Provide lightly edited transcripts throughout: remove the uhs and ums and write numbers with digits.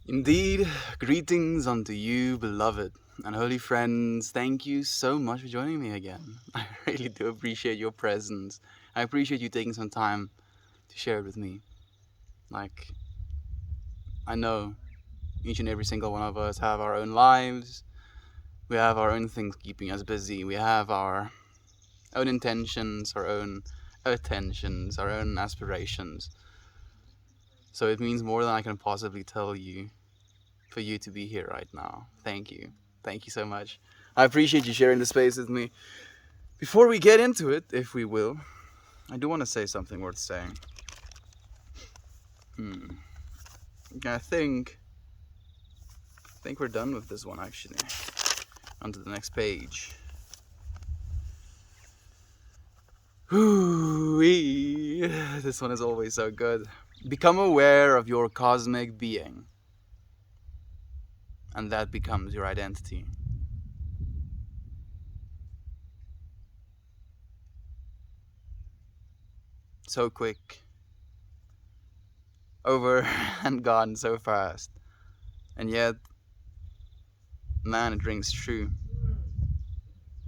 Indeed, greetings unto you, beloved and holy friends. Thank you so much for joining me again. I really do appreciate your presence. I appreciate you taking some time to share it with me. Like, I know each and every single one of us have our own lives. We have our own things keeping us busy. We have our own intentions, our own attentions, our own aspirations. So it means more than I can possibly tell you for you to be here right now. Thank you. Thank you so much. I appreciate you sharing the space with me. Before we get into it, if we will, I do want to say something worth saying. I think we're done with this one actually. On to the next page. Ooh-wee. This one is always so good. Become aware of your cosmic being, and that becomes your identity. So quick, over and gone so fast, and yet, man, it rings true.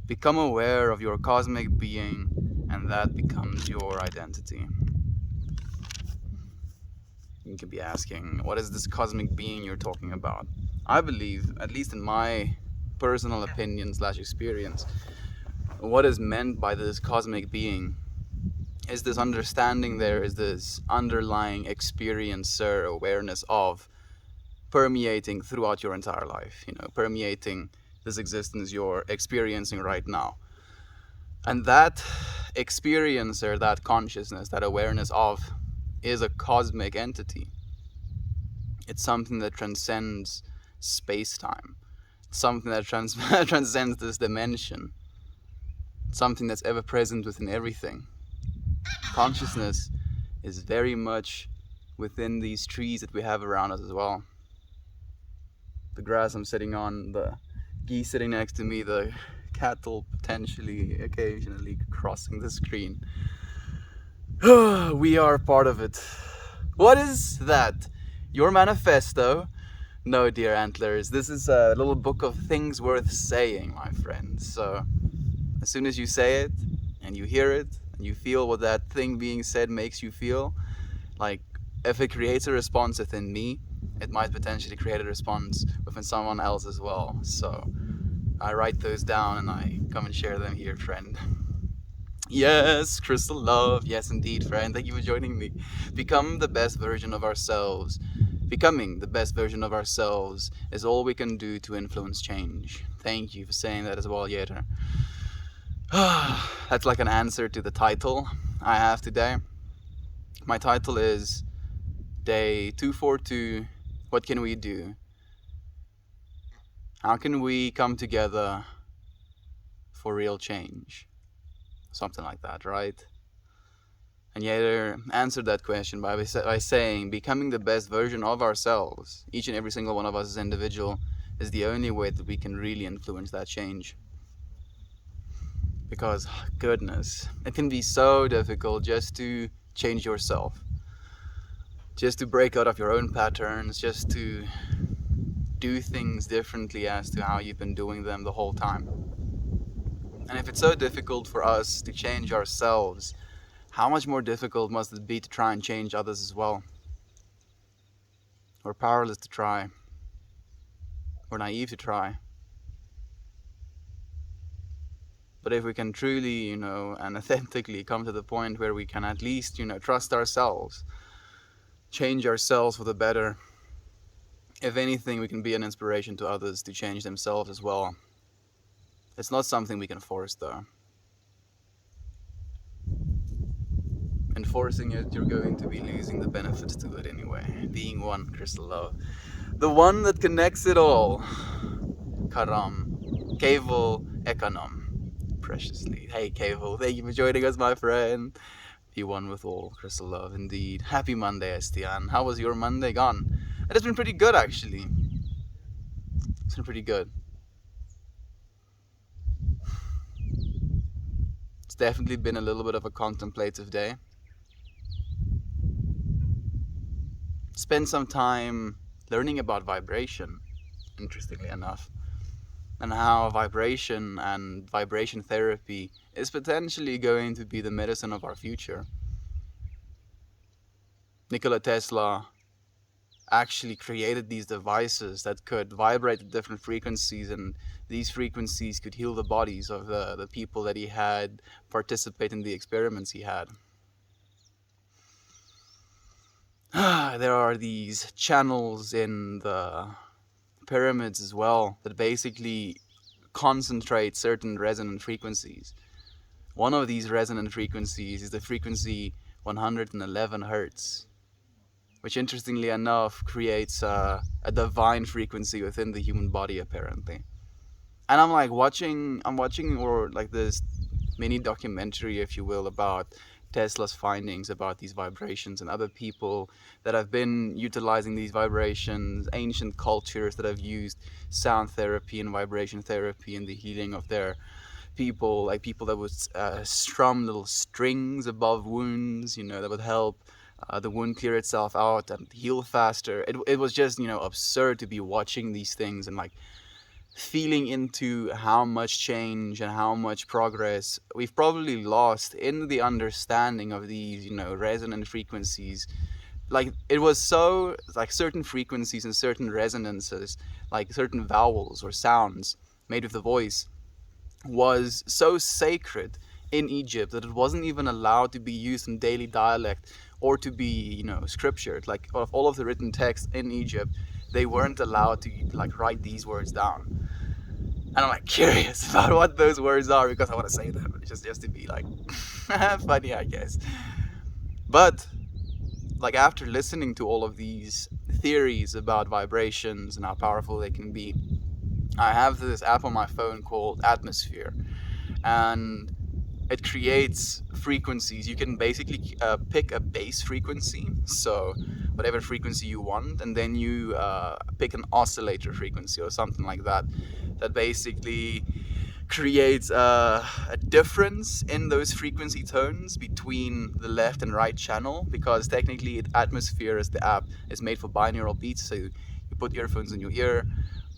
Become aware of your cosmic being, and that becomes your identity. You could be asking, what is this cosmic being you're talking about? I believe, at least in my personal opinion / experience, what is meant by this cosmic being is this understanding, there is this underlying experiencer awareness of permeating throughout your entire life, permeating this existence you're experiencing right now. And that experiencer, that consciousness, that awareness of, is a cosmic entity. It's something that transcends space-time. It's something that transcends this dimension. It's something that's ever present within everything. Consciousness is very much within these trees that we have around us as well. The grass I'm sitting on, the geese sitting next to me, the cattle potentially occasionally crossing the screen. We are part of it. What is that? Your manifesto? No, dear antlers, this is a little book of things worth saying, my friends. So as soon as you say it and you hear it and you feel what that thing being said makes you feel, like if it creates a response within me, it might potentially create a response within someone else as well. So I write those down and I come and share them here, friend. Yes, Crystal Love. Yes, indeed, friend. Thank you for joining me. Become the best version of ourselves. Becoming the best version of ourselves is all we can do to influence change. Thank you for saying that as well, Yeter. That's like an answer to the title I have today. My title is Day 242. What can we do? How can we come together for real change? Something like that, right? And Yader answered that question by saying, becoming the best version of ourselves, each and every single one of us as an individual, is the only way that we can really influence that change. Because, goodness, it can be so difficult just to change yourself. Just to break out of your own patterns, just to do things differently as to how you've been doing them the whole time. And if it's so difficult for us to change ourselves, how much more difficult must it be to try and change others as well? We're powerless to try. We're naive to try. But if we can truly, and authentically come to the point where we can at least, trust ourselves, change ourselves for the better, if anything, we can be an inspiration to others to change themselves as well. It's not something we can force, though. Enforcing it, you're going to be losing the benefits to it anyway. Being one, Crystal Love. The one that connects it all. Karam. Keval Ekonom. Preciously. Hey, Keval, thank you for joining us, my friend. Be one with all, Crystal Love, indeed. Happy Monday, Estian. How was your Monday gone? It has been pretty good, actually. It's been pretty good. It's definitely been a little bit of a contemplative day. Spend some time learning about vibration, interestingly enough, and how vibration and vibration therapy is potentially going to be the medicine of our future. Nikola Tesla actually created these devices that could vibrate at different frequencies, and these frequencies could heal the bodies of the people that he had participate in the experiments he had. There are these channels in the pyramids as well that basically concentrate certain resonant frequencies. One of these resonant frequencies is the frequency 111 hertz, which interestingly enough creates a divine frequency within the human body apparently. And I'm watching or like this mini documentary, if you will, about Tesla's findings about these vibrations and other people that have been utilizing these vibrations, ancient cultures that have used sound therapy and vibration therapy in the healing of their people, like people that would strum little strings above wounds, that would help the wound clear itself out and heal faster. It was just, absurd to be watching these things and feeling into how much change and how much progress we've probably lost in the understanding of these, resonant frequencies. It was so, certain frequencies and certain resonances, like certain vowels or sounds made with the voice, was so sacred in Egypt that it wasn't even allowed to be used in daily dialect or to be, scriptured. Like, of all of the written text in Egypt, they weren't allowed to write these words down. And I'm curious about what those words are because I want to say them, just to be funny, I guess. But after listening to all of these theories about vibrations and how powerful they can be, I have this app on my phone called Atmosphere, and it creates frequencies. You can basically pick a base frequency, so whatever frequency you want, and then you pick an oscillator frequency or something like that, that basically creates a difference in those frequency tones between the left and right channel, because technically Atmosphere, as the app, is made for binaural beats. So you put earphones in your ear.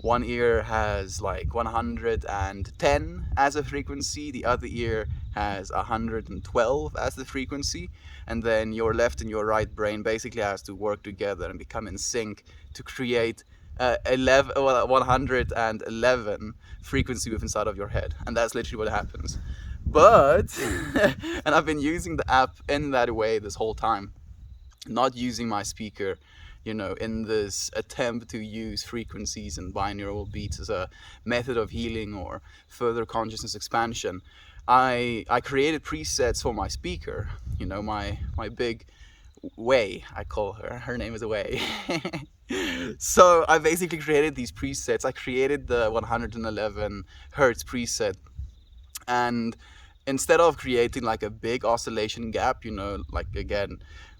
One ear has 110 as a frequency, the other ear has 112 as the frequency, and then your left and your right brain basically has to work together and become in sync to create 111 frequency within inside of your head, and that's literally what happens. But and I've been using the app in that way this whole time, not using my speaker, in this attempt to use frequencies and binaural beats as a method of healing or further consciousness expansion. I created presets for my speaker, my big Way, I call her. Her name is Way. So I basically created these presets. I created the 111 hertz preset, and instead of creating a big oscillation gap, again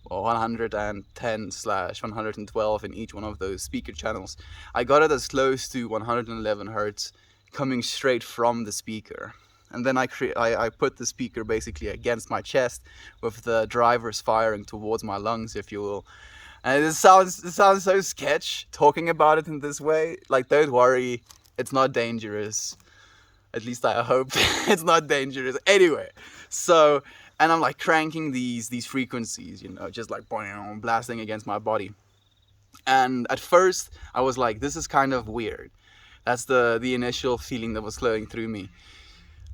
110/112 in each one of those speaker channels, I got it as close to 111 hertz coming straight from the speaker. And then I put the speaker basically against my chest with the drivers firing towards my lungs, if you will. And it sounds so sketch talking about it in this way. Don't worry, it's not dangerous. At least I hope it's not dangerous. Anyway, so, and I'm cranking these frequencies, just blasting against my body. And at first I was this is kind of weird. That's the initial feeling that was flowing through me.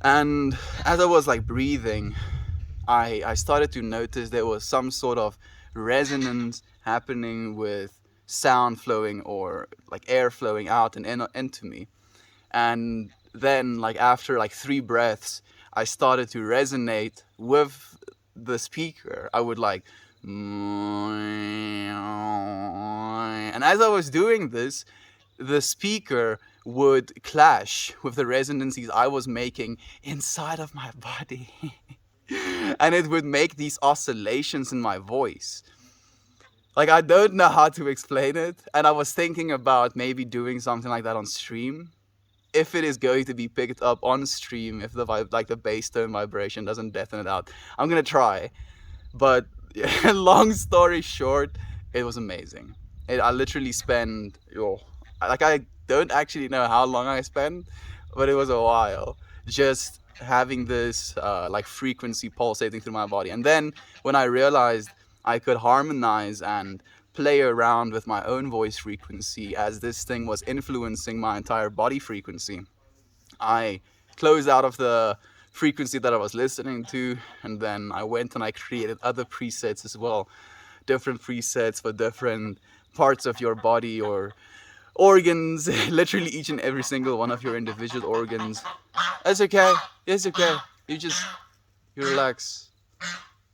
And as I was breathing, I started to notice there was some sort of resonance happening with sound flowing or air flowing out and into me. And then after 3 breaths, I started to resonate with the speaker. I would and as I was doing this, the speaker would clash with the resonances I was making inside of my body. And it would make these oscillations in my voice. I don't know how to explain it, and I was thinking about maybe doing something like that on stream. If it is going to be picked up on stream, if the the bass tone vibration doesn't deafen it out, I'm gonna try. But long story short, it was amazing. I literally spend, I don't actually know how long I spent, but it was a while, just having this like frequency pulsating through my body. And then when I realized I could harmonize and play around with my own voice frequency as this thing was influencing my entire body frequency, I closed out of the frequency that I was listening to, and then I went and I created other presets as well, different presets for different parts of your body or organs, literally each and every single one of your individual organs. It's okay. It's okay. You relax.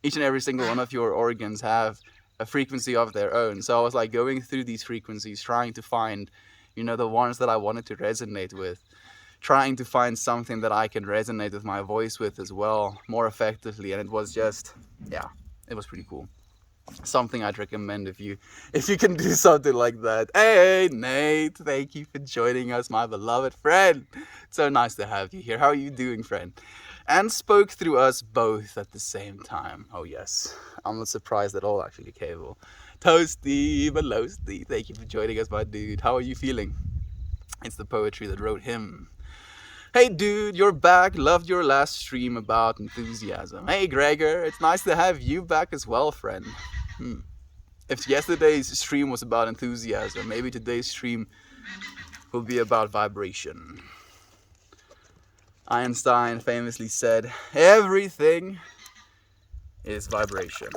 Each and every single one of your organs have a frequency of their own. So I was like going through these frequencies, trying to find, the ones that I wanted to resonate with, trying to find something that I can resonate with my voice with as well, more effectively. And it was just, yeah, it was pretty cool. Something I'd recommend if you can do something like that. Hey Nate, thank you for joining us, my beloved friend. It's so nice to have you here. How are you doing, friend? And spoke through us both at the same time. Oh yes, I'm not surprised at all, actually. Cable Toasty Velocity, thank you for joining us, my dude. How are you feeling? It's the poetry that wrote him. Hey dude, you're back. Loved your last stream about enthusiasm. Hey Gregor, it's nice to have you back as well, friend. If yesterday's stream was about enthusiasm, maybe today's stream will be about vibration. Einstein famously said, everything is vibration.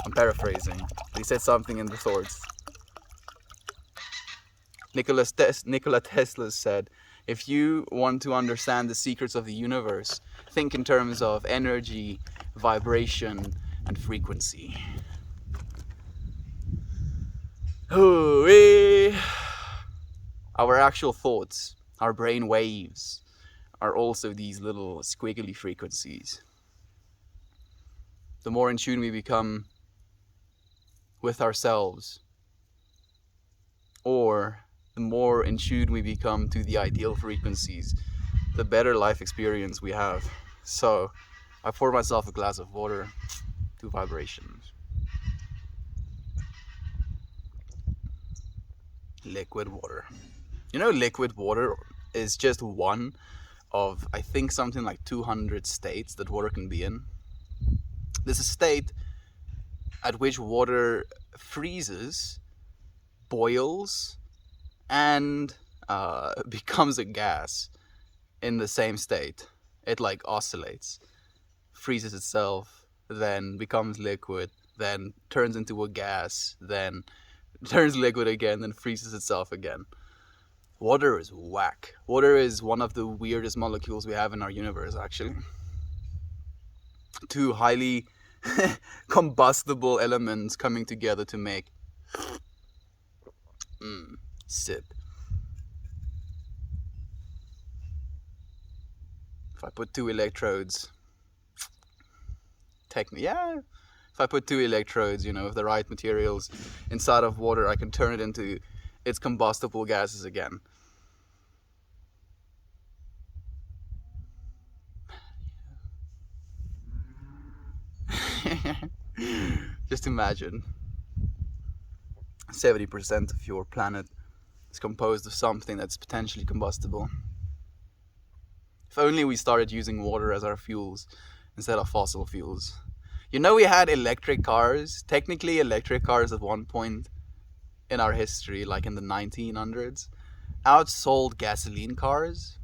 I'm paraphrasing. He said something in the thoughts. Nikola Tesla said, if you want to understand the secrets of the universe, think in terms of energy, vibration, and frequency. Hooray! Our actual thoughts, our brain waves, are also these little squiggly frequencies. The more in tune we become with ourselves, or the more in tune we become to the ideal frequencies, the better life experience we have. So I poured myself a glass of water. 2 vibrations. Liquid water. Liquid water is just one of, I think, something like 200 states that water can be in. There's a state at which water freezes, boils, and becomes a gas in the same state. It like oscillates, freezes itself, then becomes liquid, then turns into a gas, then turns liquid again, then freezes itself again. Water is whack. Water is one of the weirdest molecules we have in our universe, actually. 2 highly combustible elements coming together to make sip. If I put 2 electrodes, if I put 2 electrodes, with the right materials inside of water, I can turn it into its combustible gases again. Just imagine 70% of your planet is composed of something that's potentially combustible. If only we started using water as our fuels instead of fossil fuels. We had electric cars. Technically, electric cars at one point in our history, like in the 1900s, outsold gasoline cars.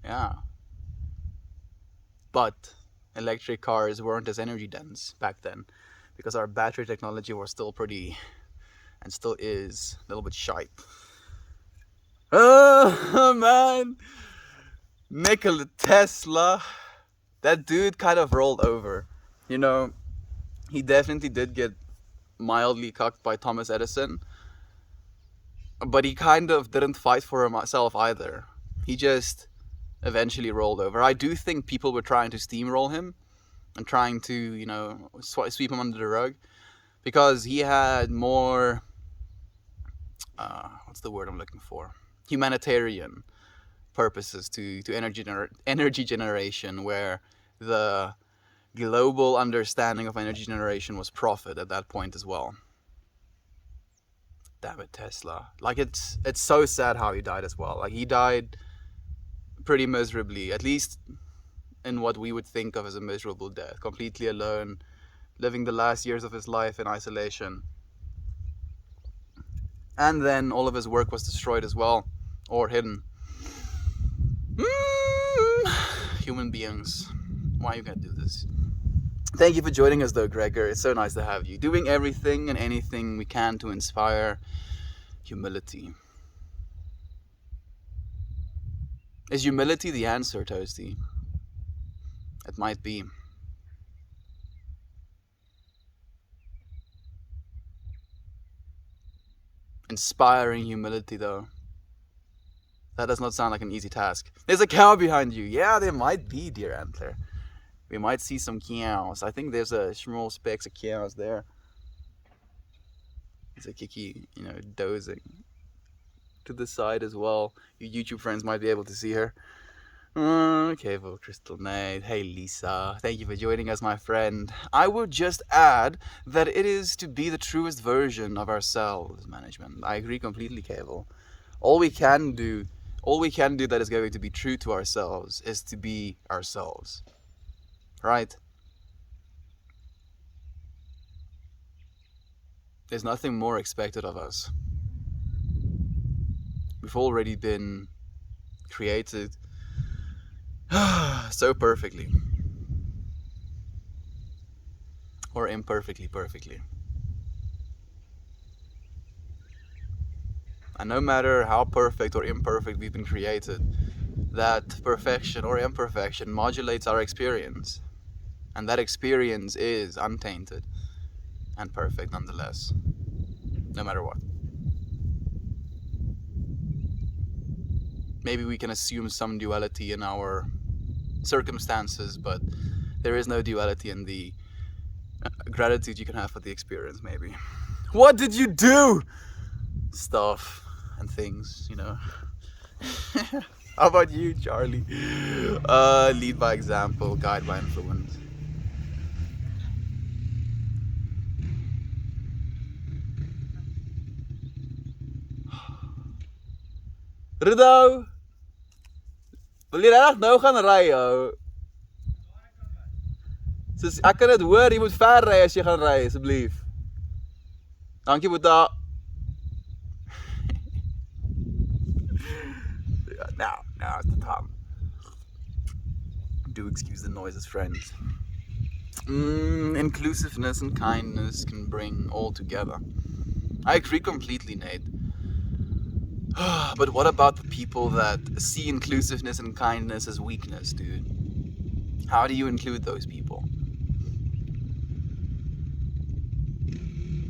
Yeah. But electric cars weren't as energy dense back then because our battery technology was still pretty, and still is, a little bit shite. Oh, man. Nikola Tesla. That dude kind of rolled over. He definitely did get mildly cucked by Thomas Edison, but he kind of didn't fight for himself either. He just eventually rolled over. I do think people were trying to steamroll him and trying to, sweep him under the rug, because he had more, what's the word I'm looking for? Humanitarian purposes to energy generation, where the global understanding of energy generation was profit at that point as well. damn it, Tesla. Like, it's so sad how he died as well. Like, he died pretty miserably, at least in what we would think of as a miserable death. Completely alone, living the last years of his life in isolation. And then all of his work was destroyed as well, or hidden. Human beings, why you gotta do this? Thank you for joining us though, Gregor. It's so nice to have you. Doing everything and anything we can to inspire humility. Is humility the answer, Toasty? It might be. Inspiring humility though. That does not sound like an easy task. There's a cow behind you. Yeah, there might be, dear Antler. We might see some cows. I think there's a small specks of cows there. There's a Kiki, dozing to the side as well. You YouTube friends might be able to see her. Okay, well, Crystal Nate. Hey, Lisa. Thank you for joining us, my friend. I would just add that it is to be the truest version of ourselves, management. I agree completely, Cable. All we can do that is going to be true to ourselves is to be ourselves. Right? There's nothing more expected of us. We've already been created so perfectly. Or imperfectly perfectly. And no matter how perfect or imperfect we've been created, that perfection or imperfection modulates our experience. And that experience is untainted and perfect nonetheless, no matter what. Maybe we can assume some duality in our circumstances, but there is no duality in the gratitude you can have for the experience, maybe. What did you do? Stuff and things, How about you, Charlie? Lead by example, guide by influence. Rudo, wil jy regtig nou gaan ry, ou? Soos ek kan dit hoor, jy moet ver ry as jy gaan ry, asseblief. Dankie, Boeta. Now it's the time. Do excuse the noises, friends. Inclusiveness and kindness can bring all together. I agree completely, Nate. But what about the people that see inclusiveness and kindness as weakness, dude? How do you include those people?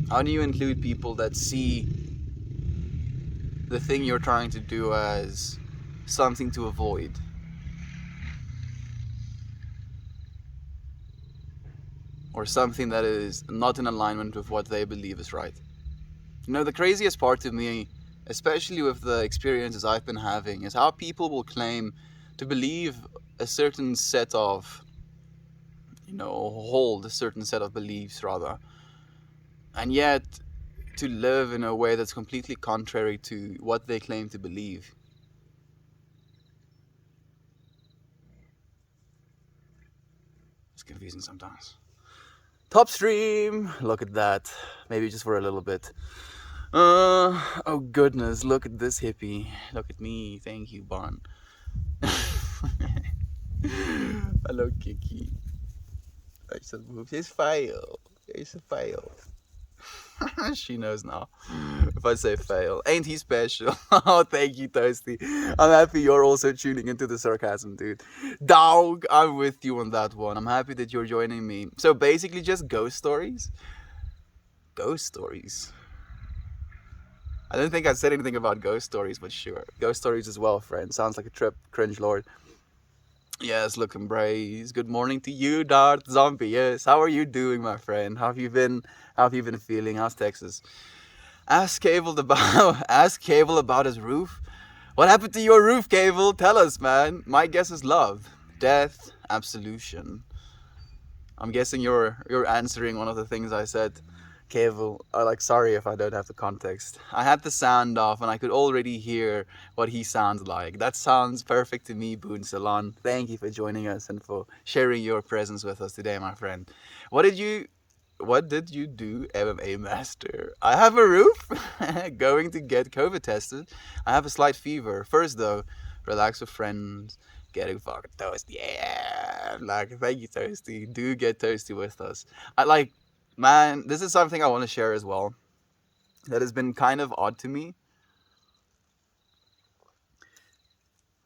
How do you include people that see the thing you're trying to do as something to avoid? Or something that is not in alignment with what they believe is right? The craziest part to me, especially with the experiences I've been having, is how people will claim to believe a certain set of, hold a certain set of beliefs rather, and yet to live in a way that's completely contrary to what they claim to believe. It's confusing sometimes. Top stream! Look at that. Maybe just for a little bit. Oh goodness, look at this hippie. Look at me. Thank you, Bon. Hello, Kiki. She's fail. She's a fail. She knows now. If I say fail, ain't he special? Oh, thank you, Toasty. I'm happy you're also tuning into the sarcasm, dude. Dog, I'm with you on that one. I'm happy that you're joining me. So basically just ghost stories? Ghost stories. I don't think I said anything about ghost stories, but sure. Ghost stories as well, friend. Sounds like a trip, cringe lord. Yes, look, Embrace. Good morning to you, Darth Zombie. Yes, how are you doing, my friend? How have you been? How have you been feeling? How's Texas? Ask Cable about his roof. What happened to your roof, Cable? Tell us, man. My guess is love, death, absolution. I'm guessing you're answering one of the things I said. Kevo, like, sorry if I don't have the context. I had the sound off and I could already hear what he sounds like. That sounds perfect to me, Boon Salon. Thank you for joining us and for sharing your presence with us today, my friend. What did you what did you do, MMA Master? I have a roof. Going to get COVID tested. I have a slight fever. First though, relax with friends. Getting fucking toasty. Yeah. Like, thank you, Toasty. Do get toasty with us. I like, man, this is something I want to share as well. That has been kind of odd to me.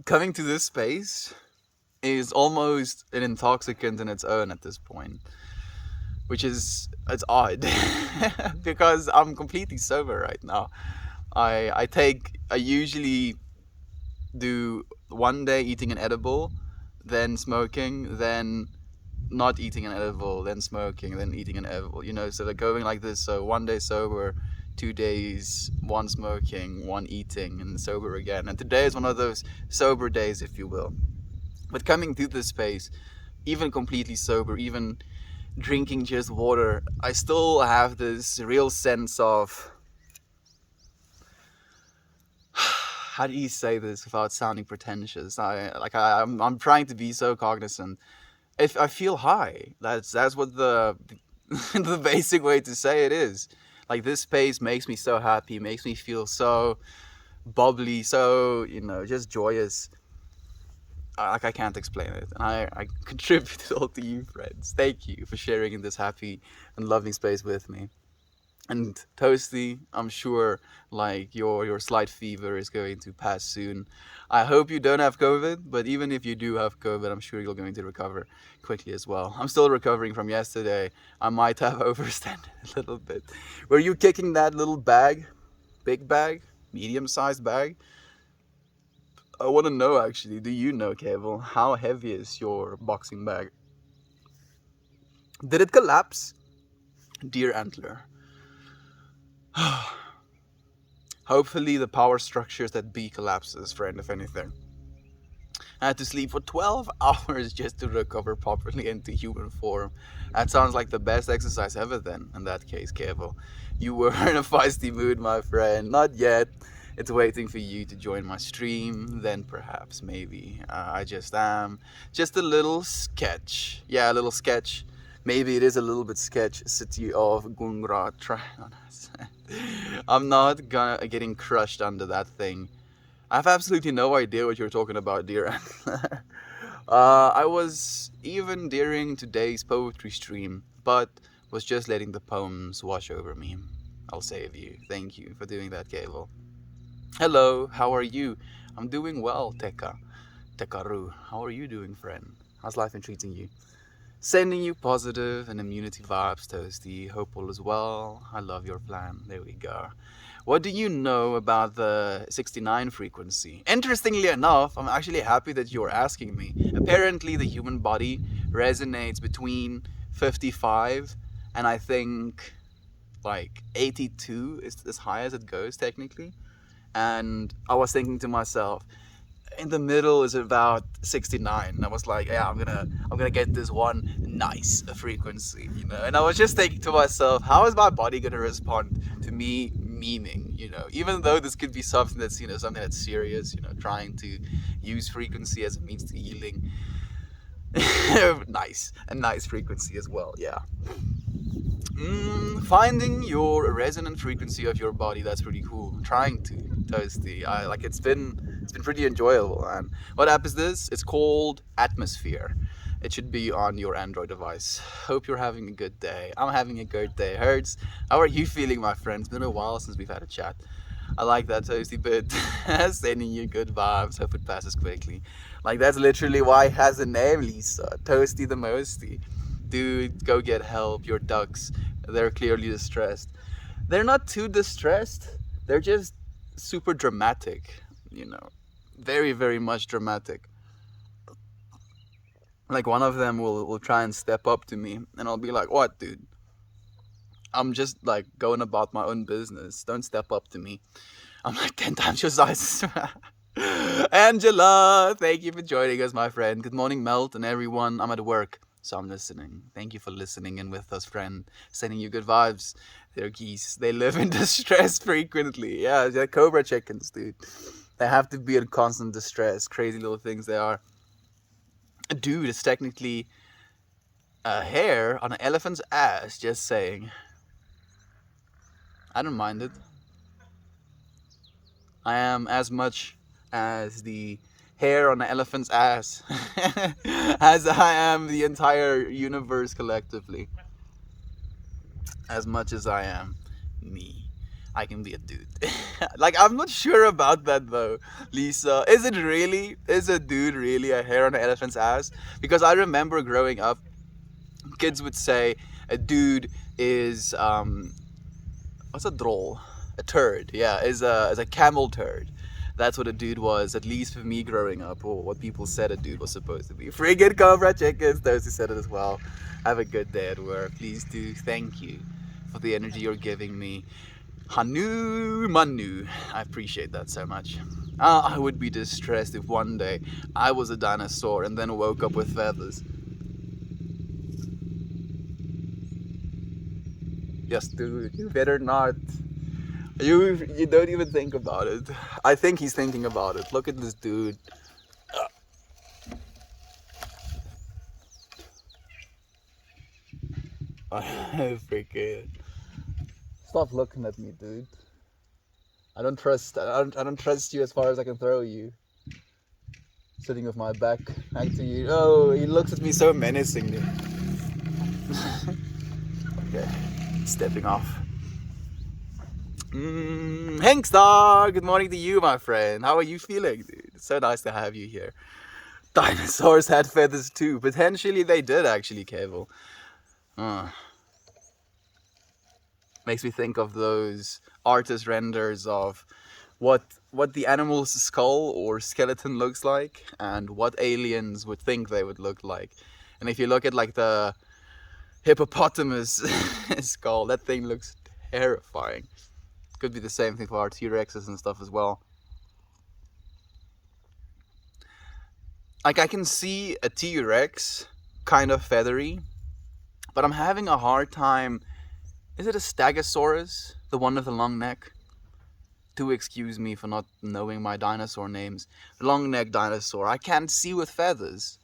Coming to this space is almost an intoxicant in its own at this point, which is, it's odd because I'm completely sober right now. I usually do one day eating an edible, then smoking, then not eating an edible, then smoking, then eating an edible. So they're going like this. So one day sober, 2 days, one smoking, one eating, and sober again. And today is one of those sober days, if you will. But coming to this space, even completely sober, even drinking just water, I still have this real sense of, how do you say this without sounding pretentious? I'm trying to be so cognizant. If I feel high, that's what the the basic way to say it is. Like, this space makes me so happy, makes me feel so bubbly, so just joyous. Like, I can't explain it, and I contribute it all to you, friends. Thank you for sharing in this happy and loving space with me. And Toasty, I'm sure like your slight fever is going to pass soon. I hope you don't have COVID, but even if you do have COVID, I'm sure you're going to recover quickly as well. I'm still recovering from yesterday. I might have overstanded a little bit. Were you kicking that little bag? Big bag? Medium-sized bag? I want to know, actually. Do you know, Cable? How heavy is your boxing bag? Did it collapse? Dear Antler. Hopefully the power structures that B collapses, friend, if anything. I had to sleep for 12 hours just to recover properly into human form. That sounds like the best exercise ever then, in that case, Kevo. You were in a feisty mood, my friend. Not yet. It's waiting for you to join my stream. Then perhaps, maybe. I just am. Just a little sketch. Yeah, a little sketch. Maybe it is a little bit sketch. City of Gungra. I'm not getting crushed under that thing. I have absolutely no idea what you're talking about, dear Antler. I was even during today's poetry stream, but was just letting the poems wash over me. I'll save you. Thank you for doing that, Cable. Hello, how are you? I'm doing well, Tekaru. How are you doing, friend? How's life been treating you? Sending you positive and immunity vibes, Toasty. Hope all is well. I love your plan. There we go. What do you know about the 69 frequency? Interestingly enough, I'm actually happy that you're asking me. Apparently, the human body resonates between 55 and I think like 82 is as high as it goes, technically. And I was thinking to myself, in the middle is about 69, and I was like, yeah, I'm gonna get this one nice frequency, and I was just thinking to myself, how is my body gonna respond to me memeing, even though this could be something that's something that's serious, trying to use frequency as a means to healing. Nice, a nice frequency as well, yeah. Finding your resonant frequency of your body, that's pretty cool. I'm trying to, Toasty. It's been pretty enjoyable. And what app is this? It's called Atmosphere. It should be on your Android device. Hope you're having a good day. I'm having a good day. Hertz, how are you feeling, my friend? It's been a while since we've had a chat. I like that, Toasty bit. Sending you good vibes. Hope it passes quickly. Like, that's literally why it has a name, Lisa. Toasty the Mosty. Dude, go get help. Your ducks, they're clearly distressed. They're not too distressed. They're just super dramatic, very, very much dramatic. Like, one of them will try and step up to me, and I'll be like, what, dude? I'm just like going about my own business. Don't step up to me. I'm like 10 times your size. Angela, thank you for joining us, my friend. Good morning, Melt, and everyone. I'm at work, So I'm listening. Thank you for listening in with us, friend. Sending you good vibes. They're geese. They live in distress frequently. Yeah, they're cobra chickens, dude. They have to be in constant distress. Crazy little things they are. A dude is technically a hair on an elephant's ass, just saying. I don't mind it. I am as much as the hair on an elephant's ass as I am the entire universe collectively. As much as I am me. I can be a dude. Like, I'm not sure about that though, Lisa. Is it really? Is a dude really a hair on an elephant's ass? Because I remember growing up, kids would say a dude is what's a droll? A turd. Yeah, is a camel turd. That's what a dude was, at least for me growing up, or what people said a dude was supposed to be. Friggin' cobra chickens, those who said it as well. Have a good day at work. Please do. Thank you for the energy you're giving me. Hanu Manu. I appreciate that so much. I would be distressed if one day I was a dinosaur and then woke up with feathers. Yes, dude, you better not. You don't even think about it. I think he's thinking about it. Look at this dude. Freaking. Stop looking at me, dude. I don't trust you as far as I can throw you. Sitting with my back to you. Oh, he looks at me so menacingly. Okay, stepping off. Hankstar, good morning to you, my friend. How are you feeling, dude? It's so nice to have you here. Dinosaurs had feathers too. Potentially they did, actually, Cable. Makes me think of those artist renders of what the animal's skull or skeleton looks like and what aliens would think they would look like. And if you look at like the hippopotamus skull, that thing looks terrifying. Could be the same thing for our T-Rexes and stuff as well. Like, I can see a T-Rex kind of feathery, but I'm having a hard time. Is it a Stegosaurus? The one with the long neck? Do excuse me for not knowing my dinosaur names. Long neck dinosaur. I can't see with feathers.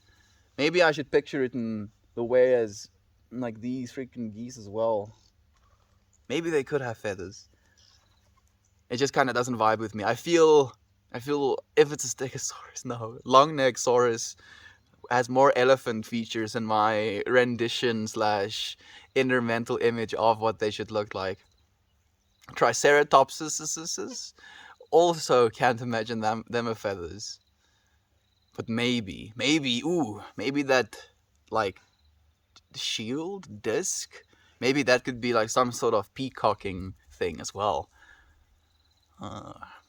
Maybe I should picture it in the way as like these freaking geese as well. Maybe they could have feathers. It just kind of doesn't vibe with me. I feel if it's a Stegosaurus, no. Long neck saurus has more elephant features in my rendition / inner mental image of what they should look like. Triceratopses also can't imagine them with feathers. But maybe that like shield disc, maybe that could be like some sort of peacocking thing as well.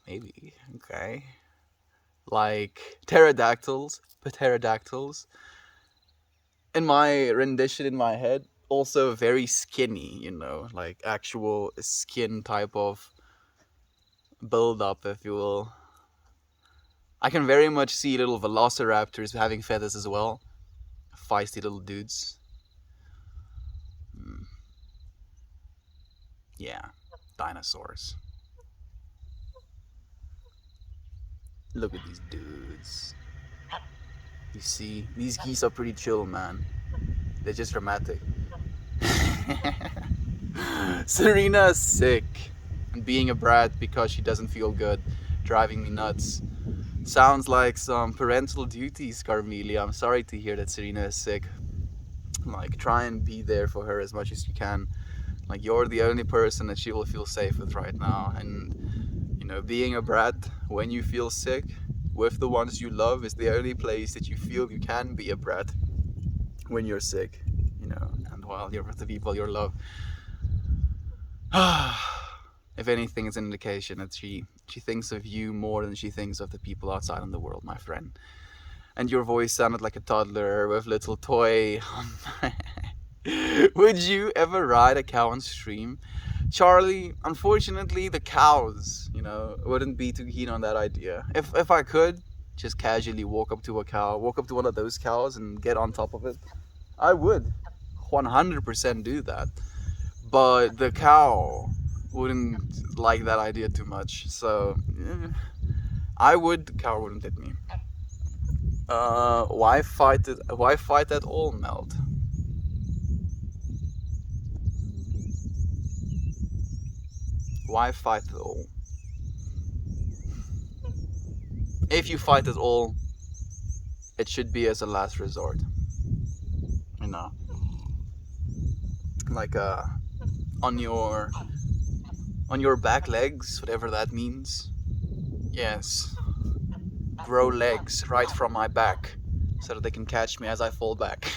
Maybe, okay. Like pterodactyls. In my rendition in my head, also very skinny, you know, like actual skin type of build up, if you will. I can very much see little velociraptors having feathers as well. Feisty little dudes. Yeah, dinosaurs. Look at these dudes. You see, these geese are pretty chill, man. They're just dramatic. Serena's sick and being a brat because she doesn't feel good, driving me nuts. Sounds like some parental duties, Carmelia. I'm sorry to hear that Serena is sick. Like, try and be there for her as much as you can. Like, you're the only person that she will feel safe with right now. And, you know, being a brat when you feel sick with the ones you love is the only place that you feel you can be a brat when you're sick, you know, and while you're with the people you love. If anything, it's an indication that she thinks of you more than she thinks of the people outside in the world, my friend. And your voice sounded like a toddler with little toy. Would you ever ride a cow on stream? Charlie, unfortunately, the cows, you know, wouldn't be too keen on that idea. If I could, just casually walk up to one of those cows and get on top of it, I would 100% do that. But the cow wouldn't like that idea too much. So, I would, the cow wouldn't hit me. Why fight it? Why fight at all, Meld? Why fight at all? If you fight at all, it should be as a last resort. You know, like on your back legs, whatever that means. Yes, grow legs right from my back, so that they can catch me as I fall back.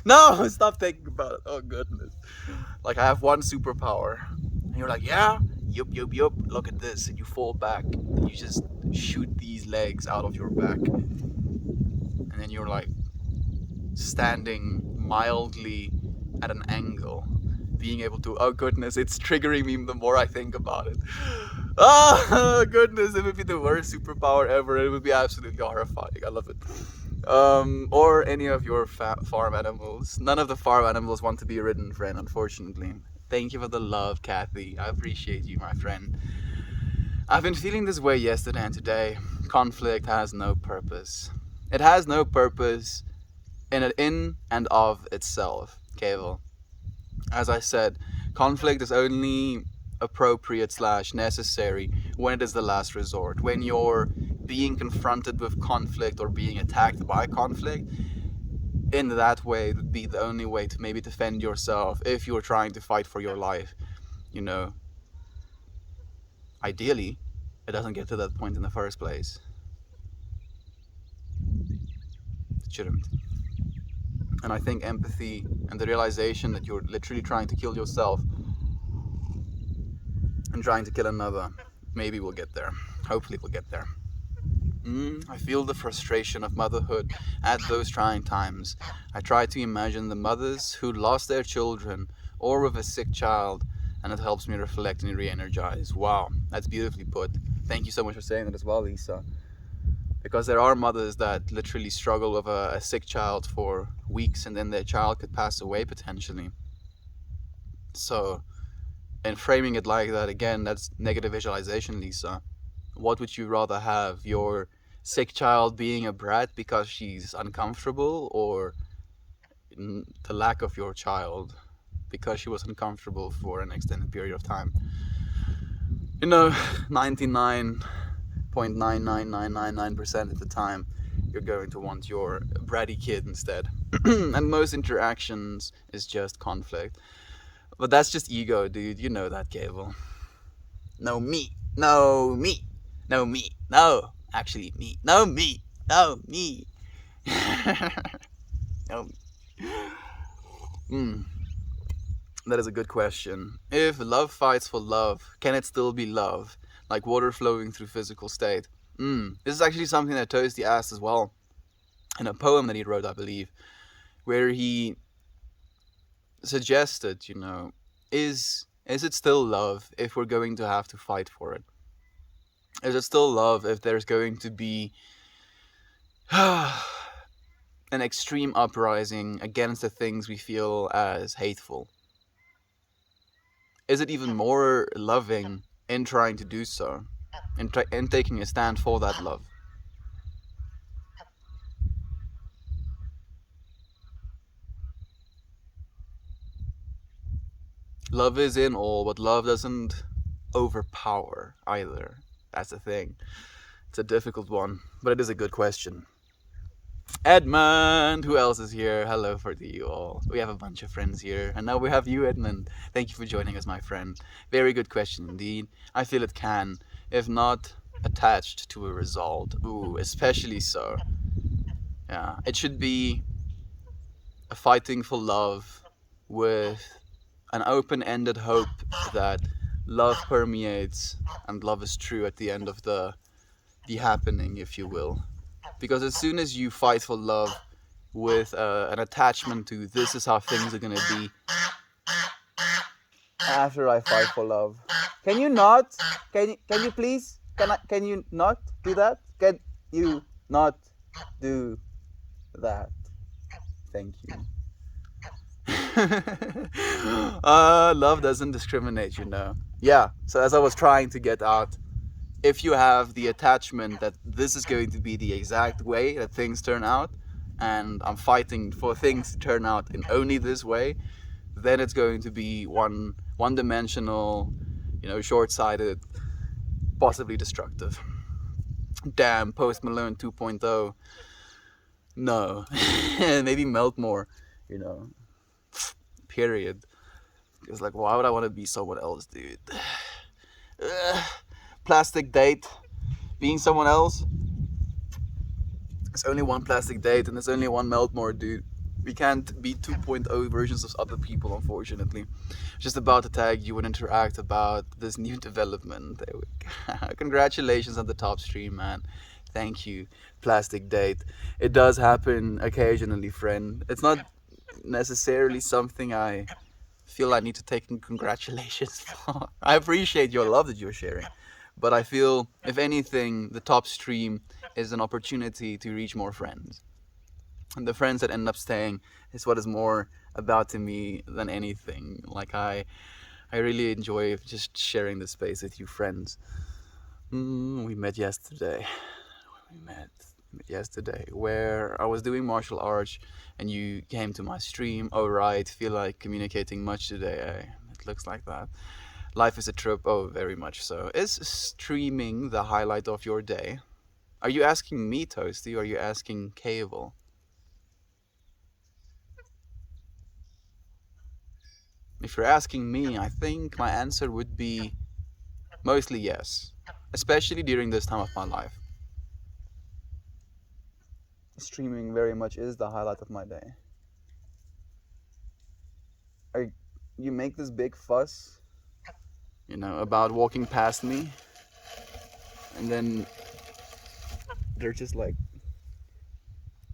No, stop thinking about it. Oh goodness. Like I have one superpower, and you're like, yeah, yup, yup, yup. Look at this, and you fall back. And you just shoot these legs out of your back, and then you're like standing mildly at an angle, being able to. Oh goodness, it's triggering me the more I think about it. Oh goodness, it would be the worst superpower ever. It would be absolutely horrifying. I love it. Or any of your farm animals. None of the farm animals want to be a ridden friend, unfortunately. Thank you for the love, Kathy. I appreciate you, my friend. I've been feeling this way yesterday and today. Conflict has no purpose. It has no purpose in and of itself, Keval. As I said, conflict is only appropriate / necessary when it is the last resort. When you're being confronted with conflict or being attacked by conflict, in that way, it would be the only way to maybe defend yourself if you're trying to fight for your life. You know, ideally, it doesn't get to that point in the first place. It shouldn't. And I think empathy and the realization that you're literally trying to kill yourself and trying to kill another, maybe we'll get there. Hopefully we'll get there. I feel the frustration of motherhood at those trying times. I try to imagine the mothers who lost their children or with a sick child, and it helps me reflect and re-energize. Wow, that's beautifully put. Thank you so much for saying that as well, Lisa. Because there are mothers that literally struggle with a sick child for weeks, and then their child could pass away potentially. So, and framing it like that, again, that's negative visualization, Lisa. What would you rather have? Your sick child being a brat because she's uncomfortable, or the lack of your child because she was uncomfortable for an extended period of time? 99.99999% of the time, you're going to want your bratty kid instead. And most interactions is just conflict. But that's just ego, dude. You know that, Cable. No, me. No, me. No, me. No. Actually, me. No, me. No, me. No. That is a good question. If love fights for love, can it still be love? Like water flowing through physical state. This is actually something that Toasty asked as well in a poem that he wrote, I believe, where he suggested, is it still love if we're going to have to fight for it? Is it still love if there's going to be an extreme uprising against the things we feel as hateful? Is it even more loving in trying to do so, in taking a stand for that love? Love is in all, but love doesn't overpower either. That's the thing. It's a difficult one, but it is a good question. Edmund, who else is here? Hello for you all. We have a bunch of friends here, and now we have you, Edmund. Thank you for joining us, my friend. Very good question indeed. I feel it can, if not attached to a result. Ooh, especially so. Yeah, it should be a fighting for love with an open-ended hope that love permeates and love is true at the end of the happening, if you will. Because as soon as you fight for love with an attachment to this is how things are gonna be after I fight for love. Can you not? Can you please? Can you not do that? Can you not do that? Thank you. Love doesn't discriminate, you know. Yeah, so as I was trying to get out, if you have the attachment that this is going to be the exact way that things turn out, and I'm fighting for things to turn out in only this way, then it's going to be one dimensional, you know, short-sighted, possibly destructive. Damn, Post Malone 2.0. No. Maybe melt more, you know. Period. It's like, why would I want to be someone else, dude? Plastic date. Being someone else. There's only one plastic date and there's only one melt more, dude. We can't be 2.0 versions of other people, unfortunately. Just about to tag you and interact about this new development. There we go. Congratulations on the top stream, man. Thank you, plastic date. It does happen occasionally, friend. It's not necessarily something I feel I need to take congratulations for. I appreciate your love that you're sharing, but I feel, if anything, the top stream is an opportunity to reach more friends. And the friends that end up staying is what is more about to me than anything. Like I really enjoy just sharing this space with you, friends. We met yesterday. We met yesterday where I was doing martial arts and you came to my stream. Oh right, feel like communicating much today, eh? It looks like that. Life is a trip. Oh, very much so. Is streaming the highlight of your day? Are you asking me, Toasty, or are you asking Cable? If you're asking me, I think my answer would be mostly yes, especially during this time of my life. Streaming very much is the highlight of my day. You make this big fuss, you know, about walking past me, and then they're just like,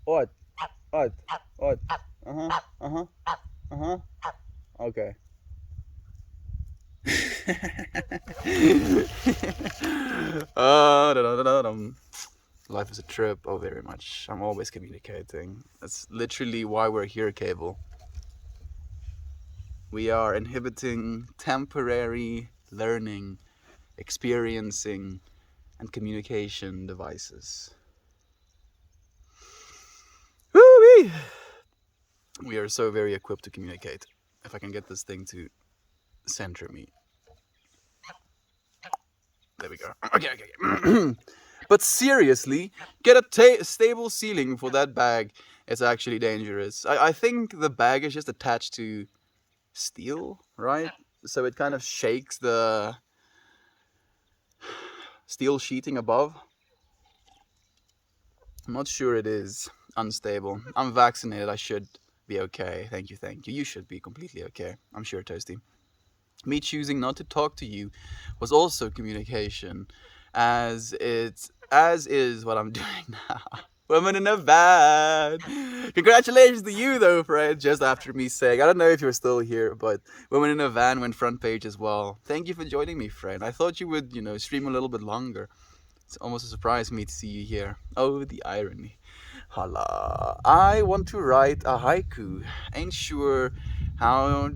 what, what, what, uh-huh, uh-huh, uh-huh, okay. Life is a trip. Oh, very much. I'm always communicating. That's literally why we're here, Cable. We are inhibiting temporary learning, experiencing, and communication devices. Woo-wee! We are so very equipped to communicate. If I can get this thing to center me. There we go. Okay. But seriously, get a stable ceiling for that bag. It's actually dangerous. I think the bag is just attached to steel, right? So it kind of shakes the steel sheeting above. I'm not sure it is unstable. I'm vaccinated. I should be okay. Thank you. You should be completely okay. I'm sure, Toasty. Me choosing not to talk to you was also communication, as is what I'm doing now. Women in a van. Congratulations to you though, Fred, just after me saying, I don't know if you're still here, but Women in a Van went front page as well. Thank you for joining me, friend. I thought you would, stream a little bit longer. It's almost a surprise for me to see you here. Oh, the irony. Hala. I want to write a haiku. Ain't sure how...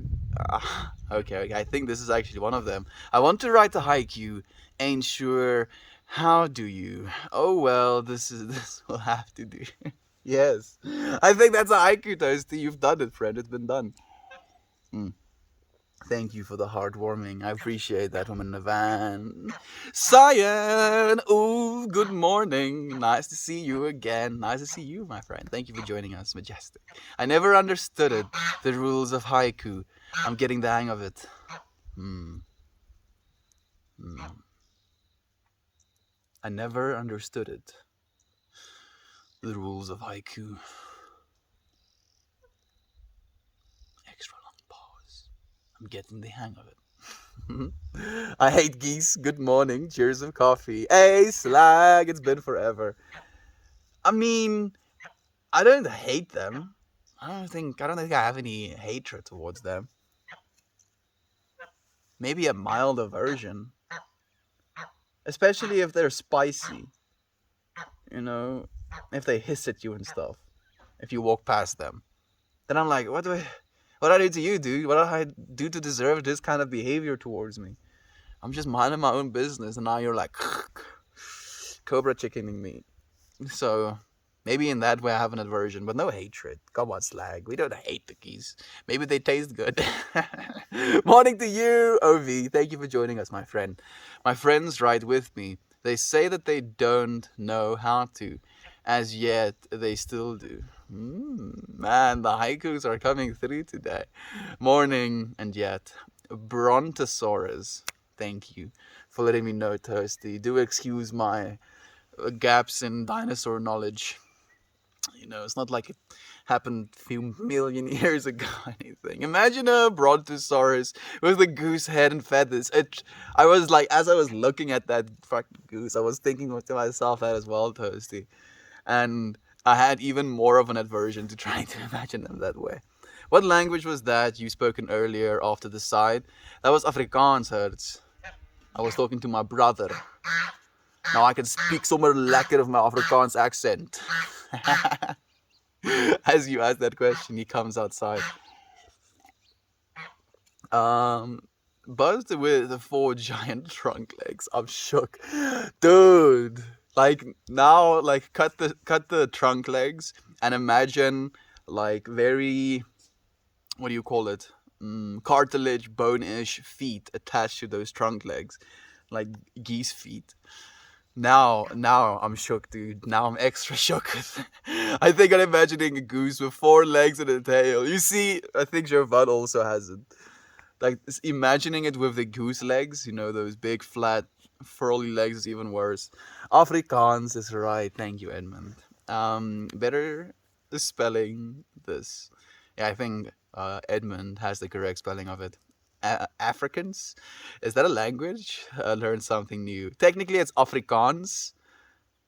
okay, I think this is actually one of them. I want to write a haiku. Ain't sure how do you. Oh well, this will have to do. Yes. I think that's a haiku, Toasty. You've done it, friend. It's been done. Thank you for the heartwarming. I appreciate that, Woman in the Van. Cyan! Ooh, good morning. Nice to see you again. Nice to see you, my friend. Thank you for joining us, Majestic. I never understood it, the rules of haiku. I'm getting the hang of it. I never understood it. The rules of haiku. Extra long pause. I'm getting the hang of it. I hate geese. Good morning. Cheers of coffee. Hey, Slag. It's been forever. I mean, I don't hate them. I don't think I have any hatred towards them. Maybe a mild aversion. Especially if they're spicy. If they hiss at you and stuff. If you walk past them. Then I'm like, what did I do to you, dude? What did I do to deserve this kind of behavior towards me? I'm just minding my own business, and now you're like cobra chickening me. So maybe in that way I have an aversion, but no hatred. Come on, slag. We don't hate the geese. Maybe they taste good. Morning to you, Ovi. Thank you for joining us, my friend. My friends right with me. They say that they don't know how to. As yet, they still do. Man, the haikus are coming through today. Morning, and yet. Brontosaurus. Thank you for letting me know, Toasty. Do excuse my gaps in dinosaur knowledge. You know, it's not like it happened a few million years ago or anything. Imagine a brontosaurus with a goose head and feathers. I was like, as I was looking at that fucking goose, I was thinking to myself that as well, Toasty. And I had even more of an aversion to trying to imagine them that way. What language was that you spoken earlier after the side? That was Afrikaans, Hertz. I was talking to my brother. Now I can speak somewhere lekker of my Afrikaans accent. As you ask that question, he comes outside. Buzzed with the 4 giant trunk legs. I'm shook. Dude. Like now, like cut the trunk legs and imagine like very, what do you call it? Cartilage, bone-ish feet attached to those trunk legs. Like geese feet. Now I'm shook, dude. Now I'm extra shook. I think I'm imagining a goose with 4 legs and a tail. You see, I think Jovan also has it. Like, imagining it with the goose legs, you know, those big, flat, furly legs is even worse. Afrikaans is right. Thank you, Edmund. Better spelling this. Yeah, I think Edmund has the correct spelling of it. Afrikaans? Is that a language? Learn something new. Technically, it's Afrikaans.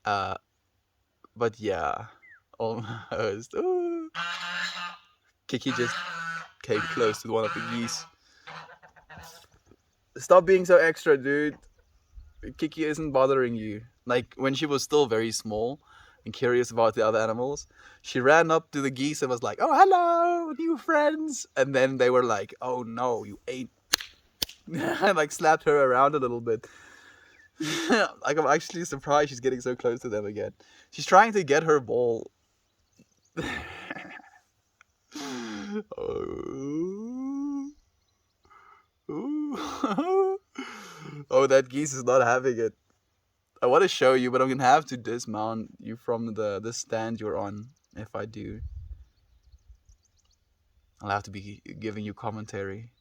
But yeah, almost. Ooh. Kiki just came close to one of the geese. Stop being so extra, dude. Kiki isn't bothering you. Like, when she was still very small and curious about the other animals, she ran up to the geese and was like, oh, hello, new friends. And then they were like, oh no, you ain't. I like slapped her around a little bit. Like, I'm actually surprised she's getting so close to them again. She's trying to get her ball. Oh. Oh, that geese is not having it. I want to show you, but I'm gonna have to dismount you from the stand you're on. If I do, I'll have to be giving you commentary.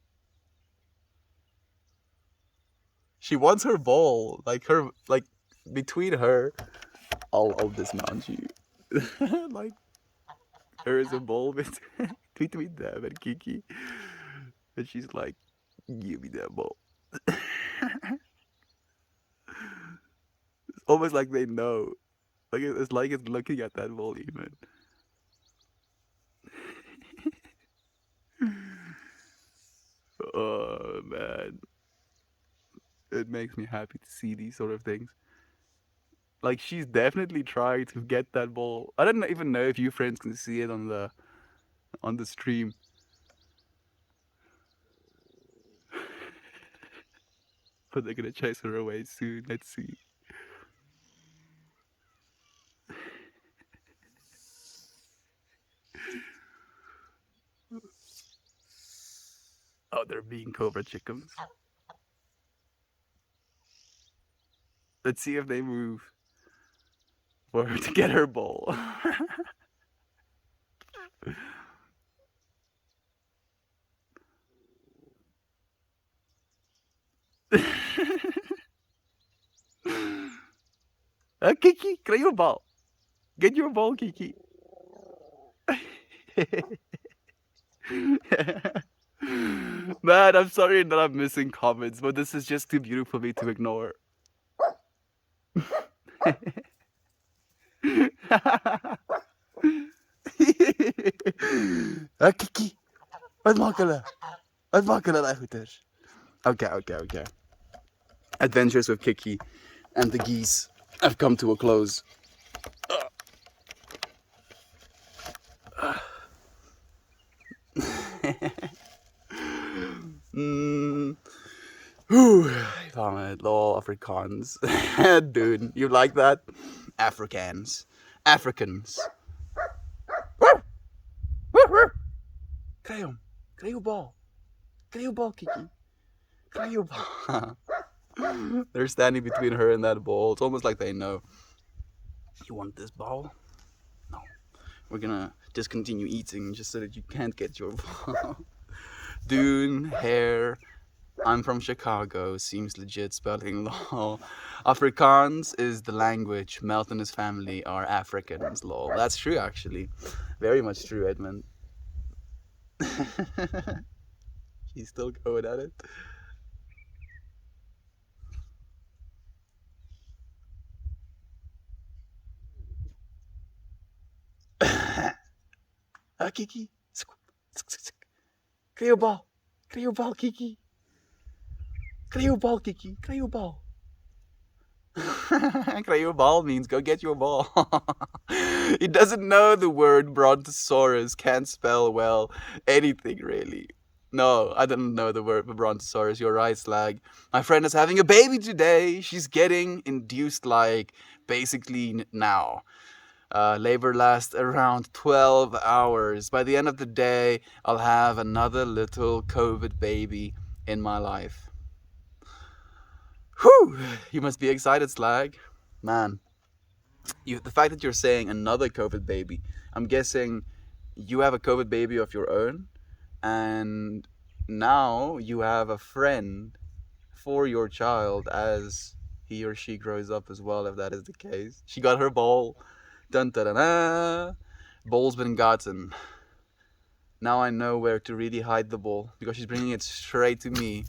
She wants her ball, like between her. I'll dismount you. Like there is a ball between them and Kiki, and she's like, "Give me that ball." It's almost like they know. Like it's looking at that ball even. Oh man, it makes me happy to see these sort of things. Like she's definitely trying to get that ball. I don't even know if you friends can see it on the stream. But they're gonna chase her away soon. Let's see. Oh, they're being cobra chickens. Let's see if they move for her to get her ball. Kiki, get your ball. Get your ball, Kiki. Man, I'm sorry that I'm missing comments, but this is just too beautiful for me to ignore. Kiki, wat maak hulle? Wat maak hulle daai goeters? Okay. Adventures with Kiki and the geese have come to a close. lol, Afrikaans. Dude, you like that? Africans. Africans. Krijg hem. Krijg je bal. Krijg je bal, Kiki. Krijg je bal. They're standing between her and that ball. It's almost like they know. You want this ball? No. We're gonna discontinue eating just so that you can't get your ball. Dune, hair. I'm from Chicago. Seems legit spelling lol. Afrikaans is the language. Melt and his family are Africans, lol. That's true, actually. Very much true, Edmund. She's still going at it. Kiki. Krijg je bal. Krijg je bal, Kiki. Krijg je bal, Kiki. Krijg je bal. Krijg je bal means go get your ball. He doesn't know the word brontosaurus. Can't spell well anything, really. No, I didn't know the word brontosaurus. You're right, Slag. My friend is having a baby today. She's getting induced, like, basically now. Labor lasts around 12 hours. By the end of the day, I'll have another little COVID baby in my life. Whew! You must be excited, Slag. Man, the fact that you're saying another COVID baby, I'm guessing you have a COVID baby of your own, and now you have a friend for your child as he or she grows up as well, if that is the case. She got her ball. Dun dun dun dun. Ball's been gotten. Now I know where to really hide the ball because she's bringing it straight to me.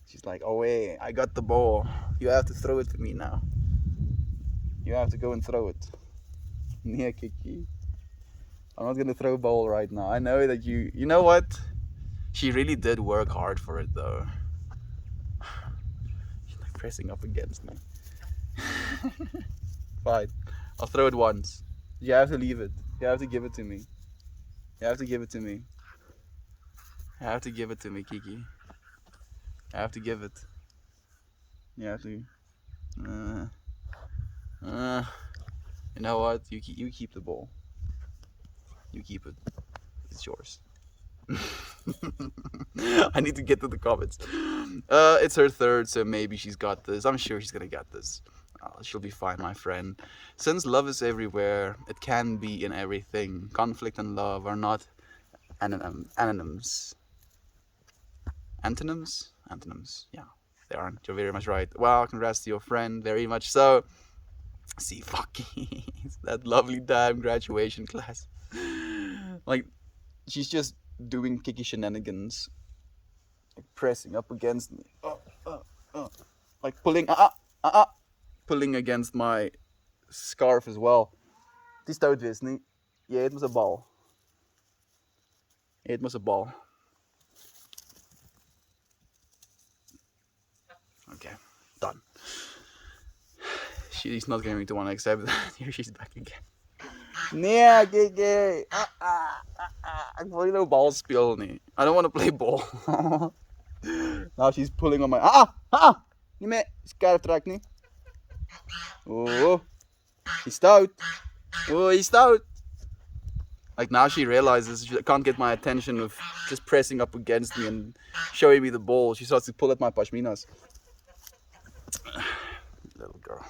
She's like, oh wait, I got the ball. You have to throw it to me now. You have to go and throw it. Yeah, Kiki. I'm not gonna throw a ball right now. I know that you know what? She really did work hard for it though. She's like pressing up against me. Fine. I'll throw it once. You have to leave it. You have to give it to me. You have to give it to me. You have to give it to me, Kiki. I have to give it. You have to. You know what? You keep the ball. You keep it. It's yours. I need to get to the comments. It's her third, so maybe she's got this. I'm sure she's gonna get this. She'll be fine, my friend. Since love is everywhere, it can be in everything. Conflict and love are not antonyms. Antonyms? Antonyms. Yeah, they aren't. You're very much right. Wow, congrats to your friend. Very much so. See, fucking that lovely damn graduation class. Like, she's just doing Kiki shenanigans. Like pressing up against me. Like pulling, pulling against my scarf as well. Het is stout wees, nie? Jy het mos 'n bal. Jy het mos 'n bal. Okay, done. She's not going to want to accept that. Here she's back again. Nee, Kiki. Ek wil nie nou bal speel nie. I don't want to play ball. Now she's pulling on my... Nie meer. Skerp trek nie. Oh, he's stout. Oh, he's stout. Like now she realizes she can't get my attention of just pressing up against me and showing me the ball. She starts to pull at my pashminas. Little girl.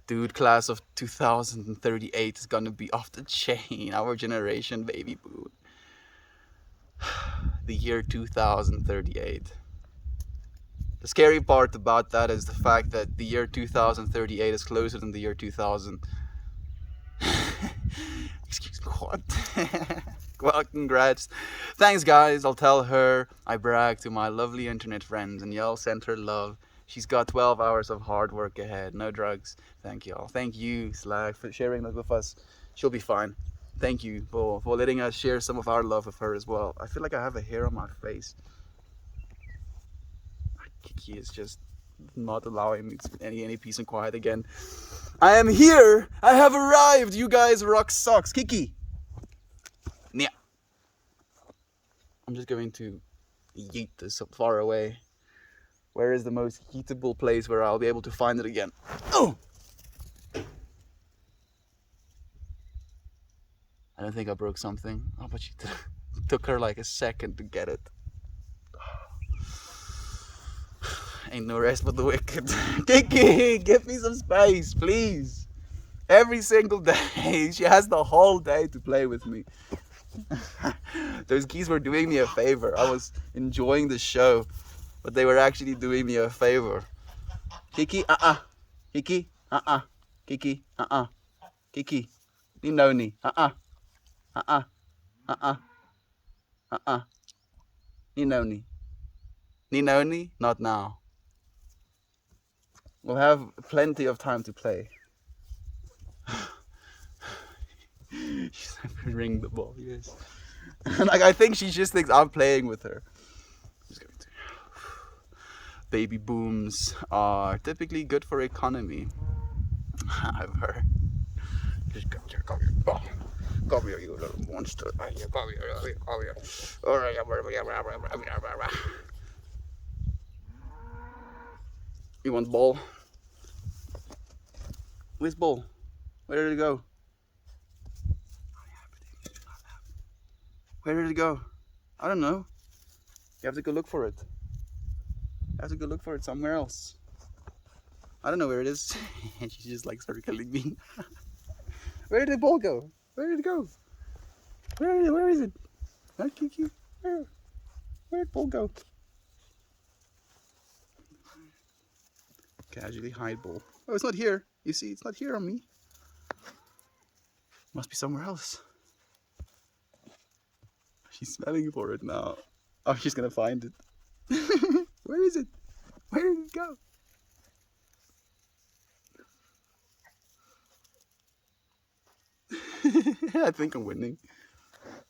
Dude, class of 2038 is gonna be off the chain. Our generation, baby boo. The year 2038. The scary part about that is the fact that the year 2038 is closer than the year 2000. Excuse me, what? Well, congrats. Thanks, guys. I'll tell her I brag to my lovely internet friends and y'all sent her love. She's got 12 hours of hard work ahead. No drugs. Thank y'all. Thank you, Slag, for sharing that with us. She'll be fine. Thank you for letting us share some of our love with her as well. I feel like I have a hair on my face. Kiki is just not allowing me to any peace and quiet again. I am here! I have arrived! You guys rock socks. Kiki! Yeah. I'm just going to yeet this up far away. Where is the most heatable place where I'll be able to find it again? Oh! I don't think I broke something. Oh, but it took her like a second to get it. Ain't no rest but the wicked. Kiki, give me some space, please. Every single day, she has the whole day to play with me. Those geese were doing me a favor. I was enjoying the show, but they were actually doing me a favor. Kiki, Kiki, Kiki, Kiki. Ni noni, Ni noni. Ni noni, not now. We'll have plenty of time to play. She's never ring the ball, yes. Like, I think she just thinks I'm playing with her. Just going to. Baby booms are typically good for economy. I've heard. Just come here, come here. Oh, come here, you little monster. Come here, come here, come here. Alright, you want ball? Where's ball? Where did it go? Where did it go? I don't know. You have to go look for it. You have to go look for it somewhere else. I don't know where it is. And she's just like circling me. Where did the ball go? Where did it go? Where is it? Huh, Kiki? Where did the ball go? Casually hide ball. Oh, it's not here. You see, it's not here on me. Must be somewhere else. She's smelling for it now. Oh, she's gonna find it. Where is it? Where did it go? I think I'm winning.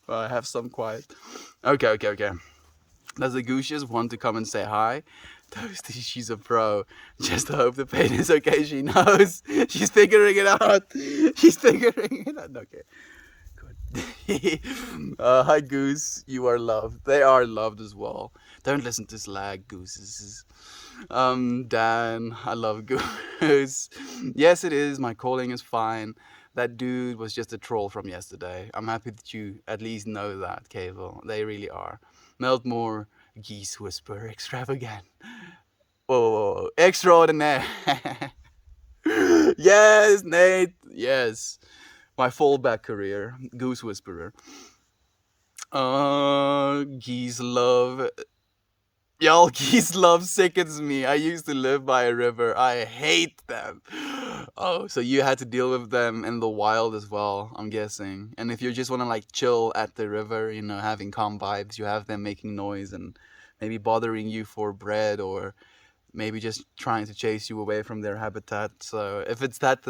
Well, I have some quiet. Okay. Does the Goosius want to come and say hi? Toasty, she's a pro. Just hope the pain is okay. She knows. She's figuring it out. She's figuring it out. Okay. Good. Hi, Goose. You are loved. They are loved as well. Don't listen to slag gooses. Dan, I love Goose. Yes, it is. My calling is fine. That dude was just a troll from yesterday. I'm happy that you at least know that, Cable. They really are. Meltmore, geese whisper, extravagant. Whoa. Extraordinaire. Yes, Nate. Yes. My fallback career, Goose Whisperer. Geese love. Y'all, geese love sickens me. I used to live by a river. I hate them. Oh, so you had to deal with them in the wild as well, I'm guessing. And if you just want to like chill at the river, you know, having calm vibes, you have them making noise and maybe bothering you for bread or maybe just trying to chase you away from their habitat. So if that's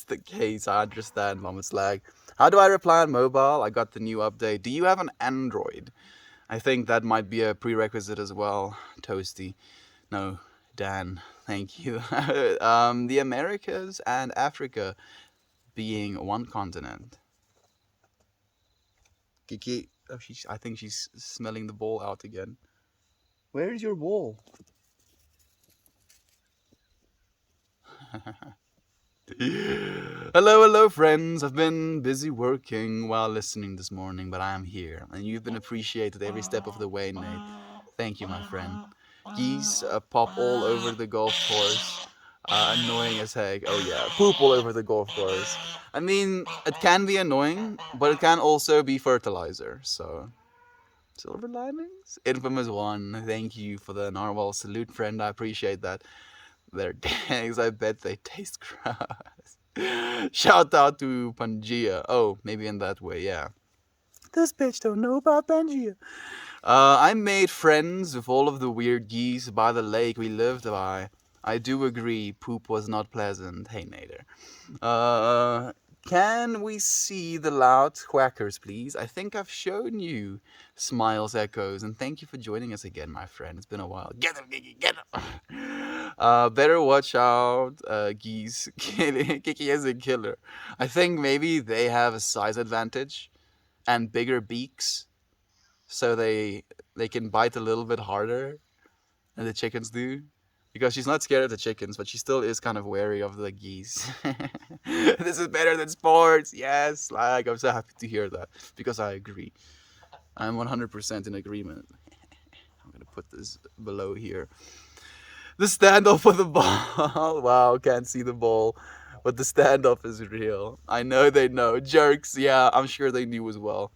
the case, I understand, Mama Slag. How do I reply on mobile? I got the new update. Do you have an Android? I think that might be a prerequisite as well, Toasty. No, Dan, thank you. The Americas and Africa being one continent. Kiki, oh, I think she's smelling the ball out again. Where is your ball? Hello, friends. I've been busy working while listening this morning, but I am here, and you've been appreciated every step of the way, Nate. Thank you, my friend. Geese pop all over the golf course. Annoying as heck. Oh yeah, poop all over the golf course. I mean, it can be annoying, but it can also be fertilizer. So, silver linings. Infamous one. Thank you for the narwhal salute, friend. I appreciate that. Their eggs, I bet they taste grass. Shout out to Pangea. Oh, maybe in that way, yeah. This bitch don't know about Pangea. I made friends with all of the weird geese by the lake we lived by. I do agree, poop was not pleasant. Hey, Nader. Can we see the loud quackers, please? I think I've shown you. Smiles echoes, and thank you for joining us again, my friend. It's been a while. Get him, Kiki, get him. Better watch out, geese. Kiki is a killer. I think maybe they have a size advantage and bigger beaks, so they can bite a little bit harder than the chickens do. because she's not scared of the chickens, but she still is kind of wary of the geese. This is better than sports. Yes, like I'm so happy to hear that because I agree. I'm 100% in agreement. I'm gonna put this below here. The standoff for the ball. Wow, can't see the ball, but the standoff is real. I know they know. Jerks, yeah, I'm sure they knew as well.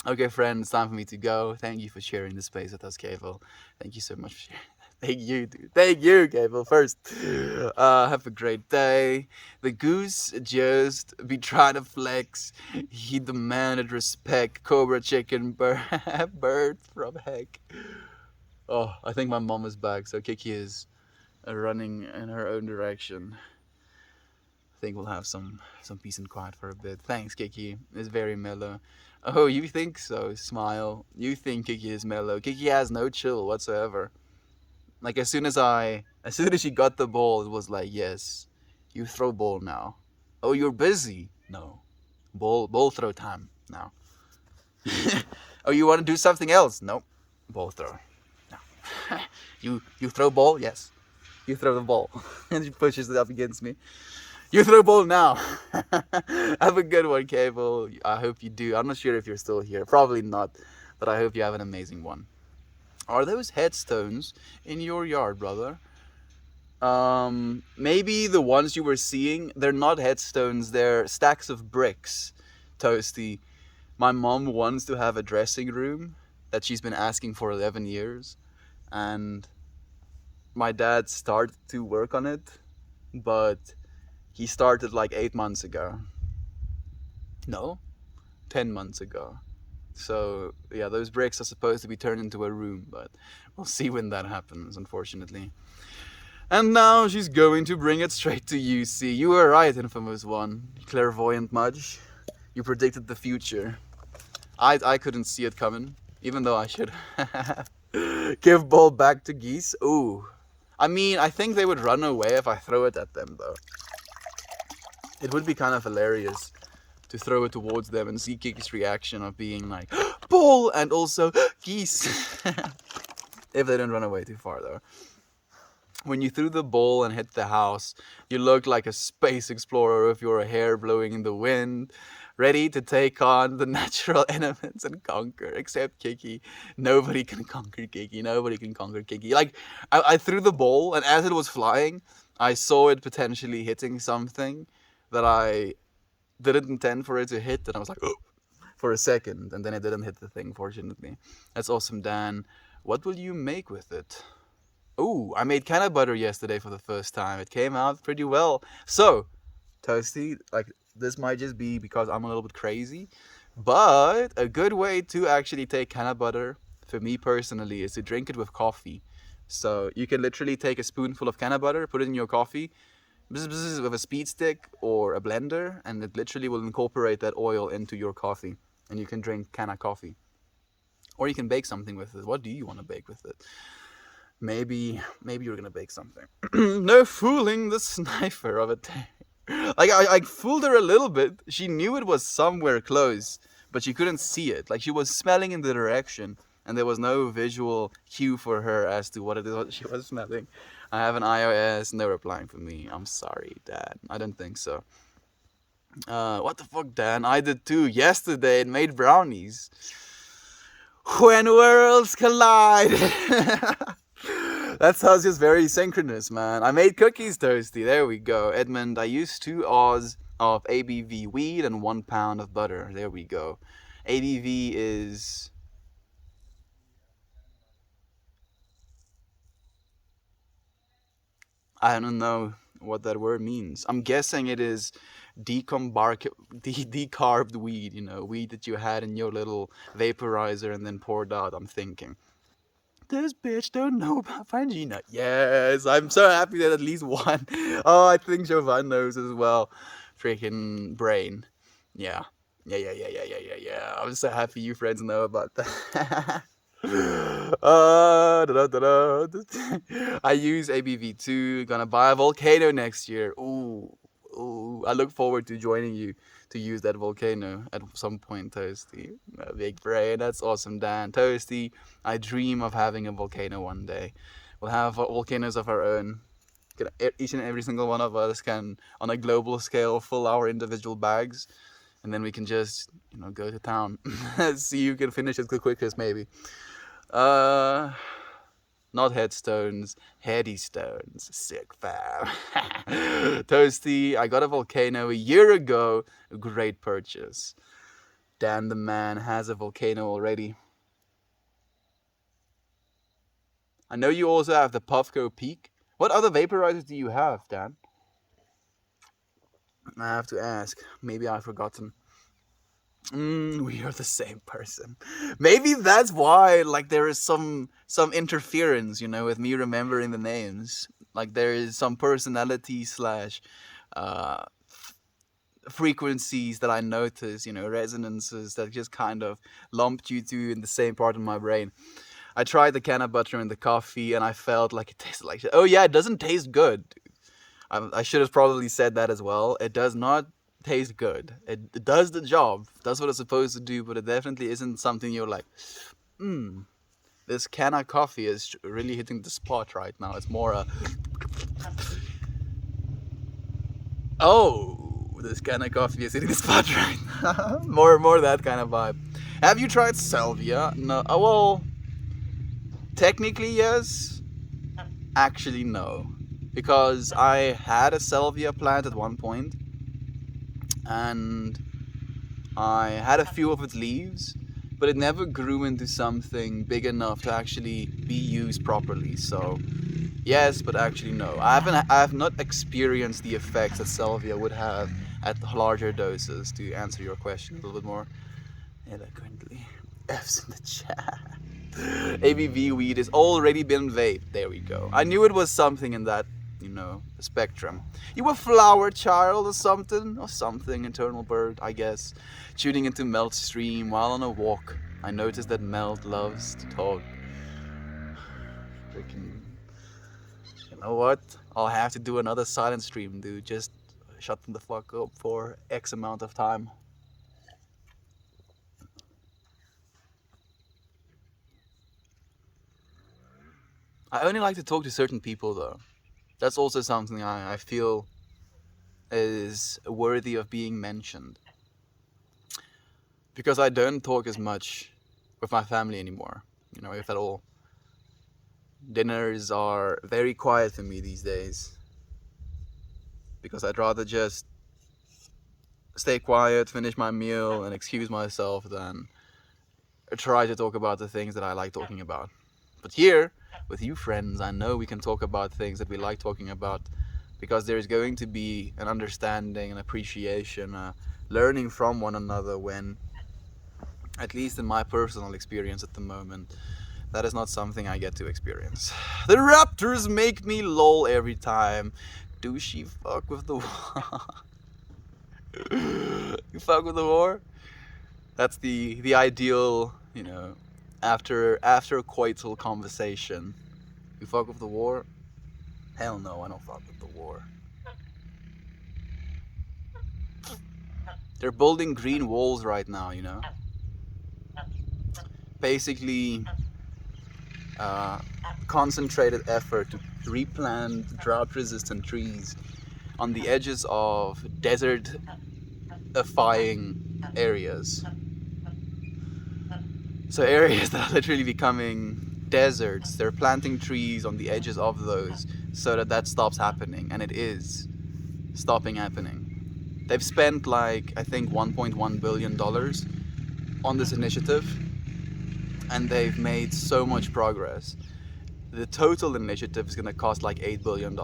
Okay, friend, it's time for me to go. Thank you for sharing the space with us, Cable. Thank you so much for sharing. Thank you, dude. Thank you, Cable. First, have a great day. The goose just be trying to flex. He demanded respect. Cobra chicken bird from heck. Oh, I think my mom is back, so Kiki is running in her own direction. I think we'll have some peace and quiet for a bit. Thanks, Kiki. It's very mellow. Oh, you think so? Smile. You think Kiki is mellow. Kiki has no chill whatsoever. Like as soon as she got the ball, it was like, yes, you throw ball now. Oh, you're busy. No, ball throw time now. Oh, you want to do something else? Nope, ball throw. No. You throw ball? Yes. You throw the ball. And she pushes it up against me. You throw ball now. Have a good one, Cable. I hope you do. I'm not sure if you're still here. Probably not, but I hope you have an amazing one. Are those headstones in your yard, brother? Maybe the ones you were seeing, they're not headstones, they're stacks of bricks, Toasty. My mom wants to have a dressing room that she's been asking for 11 years, and my dad started to work on it, but he started like 8 months ago. No, 10 months ago. So, yeah, those bricks are supposed to be turned into a room, but we'll see when that happens, unfortunately. And now she's going to bring it straight to you. See, you were right, Infamous One. Clairvoyant Mudge. You predicted the future. I couldn't see it coming, even though I should. Give ball back to geese. Ooh. I mean, I think they would run away if I throw it at them, though. It would be kind of hilarious to throw it towards them and see Kiki's reaction of being like, ball, and also geese. If they don't run away too far, though. When you threw the ball and hit the house, you looked like a space explorer with your hair blowing in the wind, ready to take on the natural elements and conquer, except Kiki. Nobody can conquer Kiki. Nobody can conquer Kiki. Like, I threw the ball, and as it was flying, I saw it potentially hitting something that I didn't intend for it to hit, and I was like, oh, for a second, and then it didn't hit the thing, fortunately. That's awesome, Dan. What will you make with it? Ooh, I made canna butter yesterday for the first time. It came out pretty well. So, Toasty, like, this might just be because I'm a little bit crazy, but a good way to actually take canna butter, for me personally, is to drink it with coffee. So, you can literally take a spoonful of canna butter, put it in your coffee, bzz, bzz, with a speed stick or a blender, and it literally will incorporate that oil into your coffee, and you can drink canna coffee. Or you can bake something with it. What do you want to bake with it? Maybe you're gonna bake something. No fooling the sniper of it. Like, I fooled her a little bit. She knew it was somewhere close, but she couldn't see it. Like, she was smelling in the direction, and there was no visual cue for her as to what it is what she was smelling. I have an iOS, no replying for me. I'm sorry, Dad. I don't think so. What the fuck, Dan? I did too yesterday and made brownies. When worlds collide. That sounds just very synchronous, man. I made cookies, Toasty. There we go. Edmund, I used 2 Oz of ABV weed and 1 pound of butter. There we go. ABV is... I don't know what that word means. I'm guessing it is decarbed weed, weed that you had in your little vaporizer and then poured out, I'm thinking. This bitch don't know about Fangina. Yes, I'm so happy that at least one. Oh, I think Jovan knows as well. Freaking brain. Yeah. Yeah. I'm so happy you friends know about that. I use ABV2. Gonna buy a Volcano next year. Ooh. I look forward to joining you to use that Volcano at some point, Toasty. Big brain. That's awesome, Dan. Toasty, I dream of having a Volcano one day. We'll have volcanoes of our own. Each and every single one of us can, on a global scale, fill our individual bags, and then we can just, go to town. See who can finish it the quickest, maybe. Not headstones, heady stones. Sick, fam. Toasty, I got a volcano a year ago. A great purchase. Dan the man has a volcano already. I know you also have the Puffco Peak. What other vaporizers do you have, Dan? I have to ask. Maybe I've forgotten. We are the same person. Maybe that's why, there is some interference, with me remembering the names. Like there is some personality slash frequencies that I notice, resonances that just kind of lumped you two in the same part of my brain. I tried the can of butter in the coffee and I felt like it tasted like shit. Oh yeah, it doesn't taste good. I should have probably said that as well. It does not taste good. It does the job. That's what it's supposed to do, but it definitely isn't something you're like, this can of coffee is really hitting the spot right now. It's more a, this can of coffee is hitting the spot right now. more that kind of vibe. Have you tried salvia? No. Oh, well, technically yes. Actually no. Because I had a salvia plant at one point, and I had a few of its leaves, but it never grew into something big enough to actually be used properly. So yes, but actually no. I have not experienced the effects that salvia would have at larger doses, to answer your question a little bit more eloquently. F's in the chat. ABV weed has already been vaped. There we go. I knew it was something in that, spectrum. You a flower child or something, eternal bird, I guess. Tuning into Melt's stream while on a walk. I noticed that Melt loves to talk. Freaking, you know what? I'll have to do another silent stream, dude. Just shut the fuck up for X amount of time. I only like to talk to certain people though. That's also something I feel is worthy of being mentioned. Because I don't talk as much with my family anymore, if at all. Dinners are very quiet for me these days. Because I'd rather just stay quiet, finish my meal, and excuse myself than try to talk about the things that I like talking about. But here, with you friends, I know we can talk about things that we like talking about, because there's going to be an understanding, an appreciation, learning from one another when, at least in my personal experience at the moment, that is not something I get to experience. The Raptors make me lol every time. Do she fuck with the war? You fuck with the war? That's the ideal, after coital conversation. You fuck with the war? Hell no, I don't fuck with the war. They're building green walls right now, Basically, concentrated effort to replant drought-resistant trees on the edges of desert-ifying areas. So areas that are literally becoming deserts, they're planting trees on the edges of those so that stops happening, and it is stopping happening. They've spent I think $1.1 billion on this initiative, and they've made so much progress. The total initiative is going to cost $8 billion.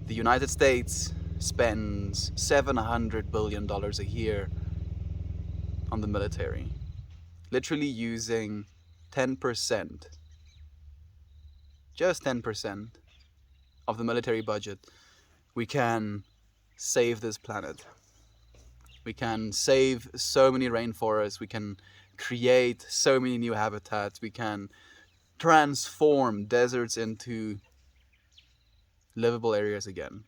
The United States spends $700 billion a year on the military. Literally using 10%, just 10% of the military budget, we can save this planet. We can save so many rainforests, we can create so many new habitats, we can transform deserts into livable areas again.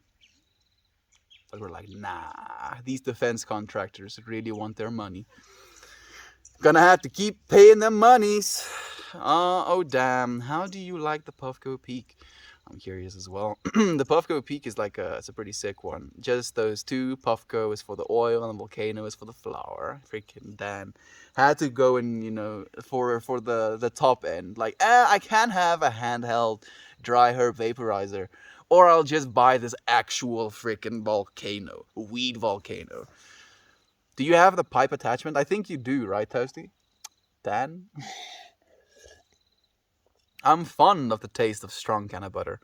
But we're like, nah, these defense contractors really want their money. Gonna have to keep paying them monies. Oh damn! How do you like the Puffco Peak? I'm curious as well. The Puffco Peak is like it's a pretty sick one. Just those two. Puffco is for the oil and the Volcano is for the flour. Freaking damn! Had to go in, for the top end. Like, I can have a handheld dry herb vaporizer, or I'll just buy this actual freaking volcano, weed volcano. Do you have the pipe attachment? I think you do, right, Toasty? Dan? I'm fond of the taste of strong canna butter.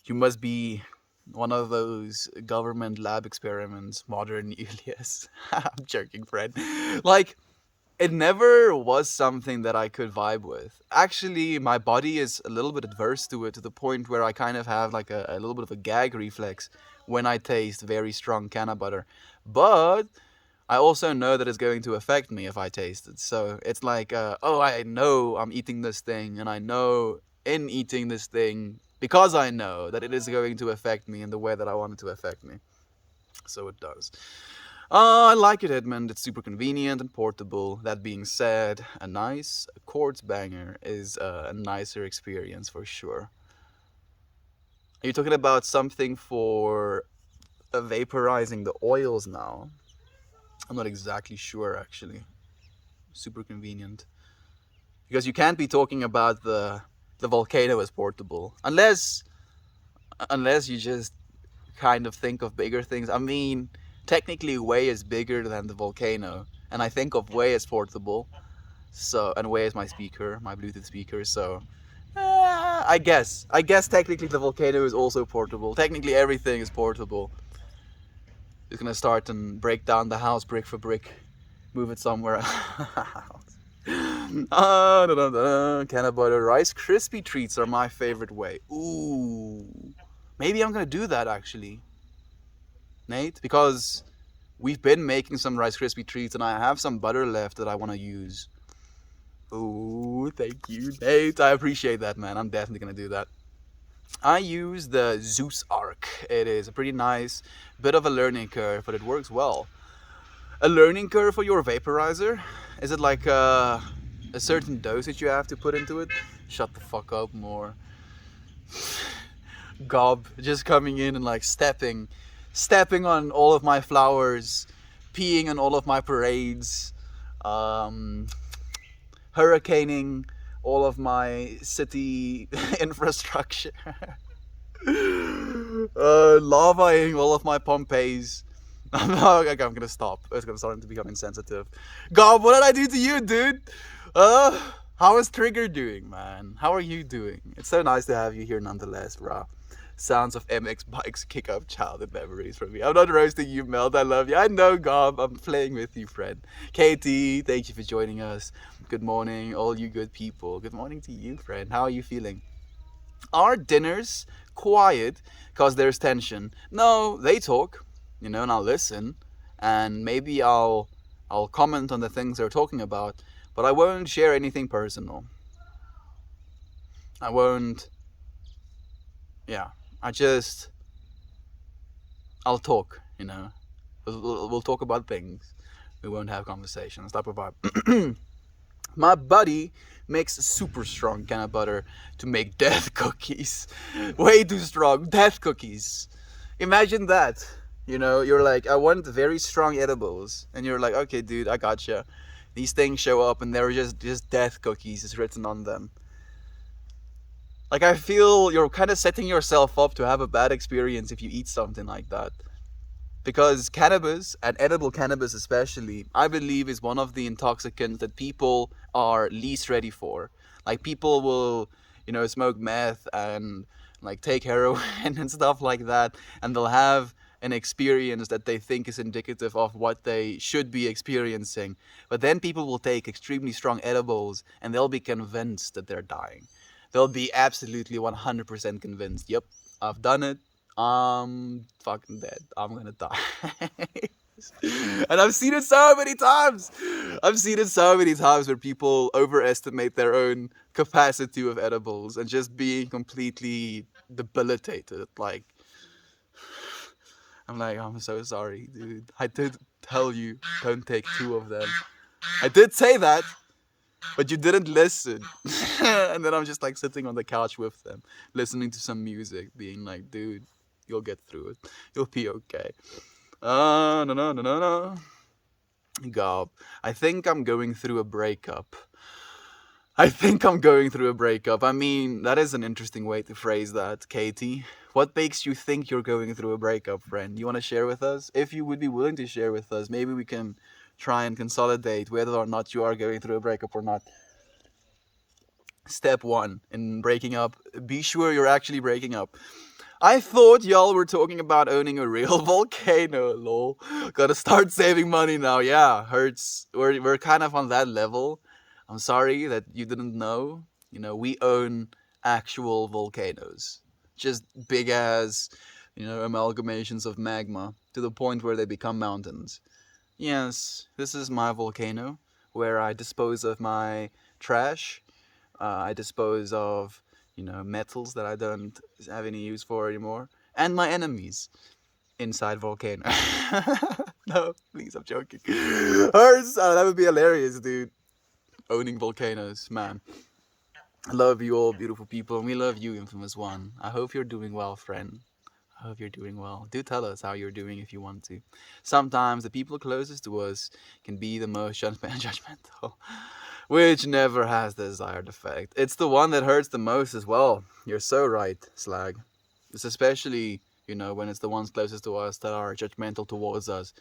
You must be one of those government lab experiments, modern Julius. I'm joking, Fred. Like, it never was something that I could vibe with. Actually, my body is a little bit adverse to it, to the point where I kind of have like a little bit of a gag reflex when I taste very strong canna butter. But I also know that it's going to affect me if I taste it. So it's like, oh, I know I'm eating this thing, and I know in eating this thing, because I know that it is going to affect me in the way that I want it to affect me. So it does. I like it, Edmund. It's super convenient and portable. That being said, a nice quartz banger is a nicer experience for sure. Are you talking about something for vaporizing the oils now? I'm not exactly sure, actually. Super convenient. Because you can't be talking about the volcano as portable. Unless you just kind of think of bigger things. I mean, technically Way is bigger than the volcano. And I think of Way as portable. So, and Way is my speaker, my Bluetooth speaker, so I guess technically the volcano is also portable. Technically everything is portable. Just gonna start and break down the house brick for brick, move it somewhere else. Canna butter Rice Krispie treats are my favorite way. Ooh, maybe I'm gonna do that actually, Nate, because we've been making some Rice Krispie treats and I have some butter left that I want to use. Ooh, thank you, Nate. I appreciate that, man. I'm definitely gonna do that. I use the Zeus Arc. It is a pretty nice bit of a learning curve, but it works well. A learning curve for your vaporizer? Is it like a certain dosage you have to put into it? Shut the fuck up more. Gob just coming in and like stepping on all of my flowers, peeing on all of my parades, hurricaning all of my city infrastructure, lavaing all of my Pompeiis. Okay, I'm gonna stop. It's gonna start to become insensitive. God, what did I do to you, dude? How is Trigger doing, man? How are you doing? It's so nice to have you here nonetheless, bro. Sounds of MX bikes kick up childhood memories for me. I'm not roasting you, Meld. I love you. I know, Gob. I'm playing with you, friend. Katie, thank you for joining us. Good morning, all you good people. Good morning to you, friend. How are you feeling? Are dinners quiet because there's tension? No, they talk, and I'll listen, and maybe I'll comment on the things they're talking about, but I won't share anything personal. I won't. Yeah, I'll talk. We'll talk about things. We won't have conversations. Type of vibe. My buddy makes super strong canna butter to make death cookies. Way too strong. Death cookies. Imagine that. You're like, I want very strong edibles. And you're like, okay, dude, I gotcha. These things show up and they're just death cookies is written on them. Like, I feel you're kind of setting yourself up to have a bad experience if you eat something like that. Because cannabis, and edible cannabis especially, I believe is one of the intoxicants that people are least ready for. Like, people will, smoke meth and like take heroin and stuff like that, and they'll have an experience that they think is indicative of what they should be experiencing. But then people will take extremely strong edibles and they'll be convinced that they're dying. They'll be absolutely 100% convinced. Yep, I've done it. I'm fucking dead. I'm gonna die. And I've seen it so many times. I've seen it so many times where people overestimate their own capacity of edibles and just being completely debilitated. Like, I'm so sorry, dude. I did tell you, don't take two of them. I did say that. but you didn't listen. And then I'm just like sitting on the couch with them, listening to some music, being like, dude, you'll get through it. You'll be okay. No, no, no, no, no. God, I think I'm going through a breakup. I think I'm going through a breakup. I mean, that is an interesting way to phrase that, Katie. What makes you think you're going through a breakup, friend? You want to share with us? If you would be willing to share with us, maybe we can try and consolidate whether or not you are going through a breakup or not. Step one in breaking up, be sure you're actually breaking up. I thought y'all were talking about owning a real volcano, lol. Gotta start saving money now. Yeah, hurts. We're kind of on that level. I'm sorry that you didn't know. You know, we own actual volcanoes. Just big ass, amalgamations of magma to the point where they become mountains. Yes, this is my volcano where I dispose of my trash. I dispose of, metals that I don't have any use for anymore, and my enemies inside volcano. No, please, I'm joking. Hers, that would be hilarious, dude. Owning volcanoes, man. I love you all, beautiful people, and we love you, Infamous One. I hope you're doing well, friend. I hope you're doing well. Do tell us how you're doing if you want to. Sometimes the people closest to us can be the most judgmental, which never has the desired effect. It's the one that hurts the most as well. You're so right, Slag. It's especially, when it's the ones closest to us that are judgmental towards us.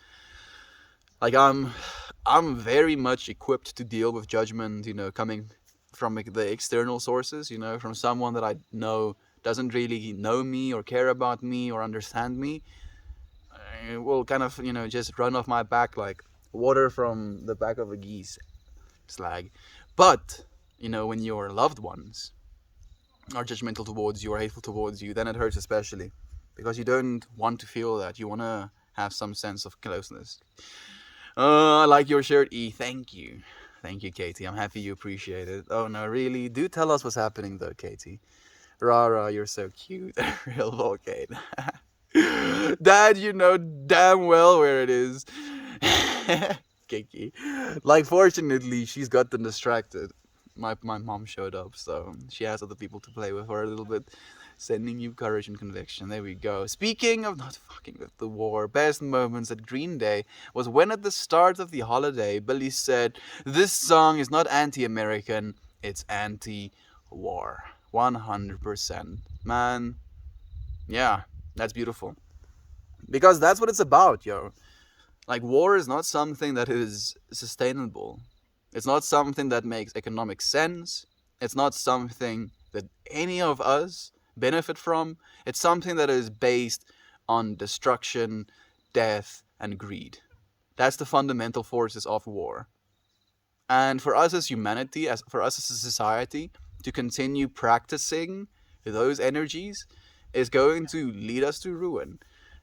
Like I'm very much equipped to deal with judgment, coming from the external sources, from someone that I know doesn't really know me or care about me or understand me. I will kind of, just run off my back like water from the back of a geese, Slag. But, when your loved ones are judgmental towards you or hateful towards you, then it hurts especially. Because you don't want to feel that. You want to have some sense of closeness. I like your shirt, E. Thank you. Thank you, Katie. I'm happy you appreciate it. Oh, no, really? Do tell us what's happening, though, Katie. Rara, you're so cute. Real volcano. Dad, you know damn well where it is. Kiki. Like, fortunately, she's gotten distracted. My mom showed up, so she has other people to play with for a little bit. Sending you courage and conviction. There we go. Speaking of not fucking with the war, best moments at Green Day was when at the start of the holiday, Billy said, "This song is not anti-American, it's anti-war." 100%. Man, yeah, that's beautiful. Because that's what it's about, yo. Like, war is not something that is sustainable. It's not something that makes economic sense. It's not something that any of us benefit from. It's something that is based on destruction, death, and greed. That's the fundamental forces of war. And for us as humanity, for us as a society, to continue practicing those energies is going to lead us to ruin.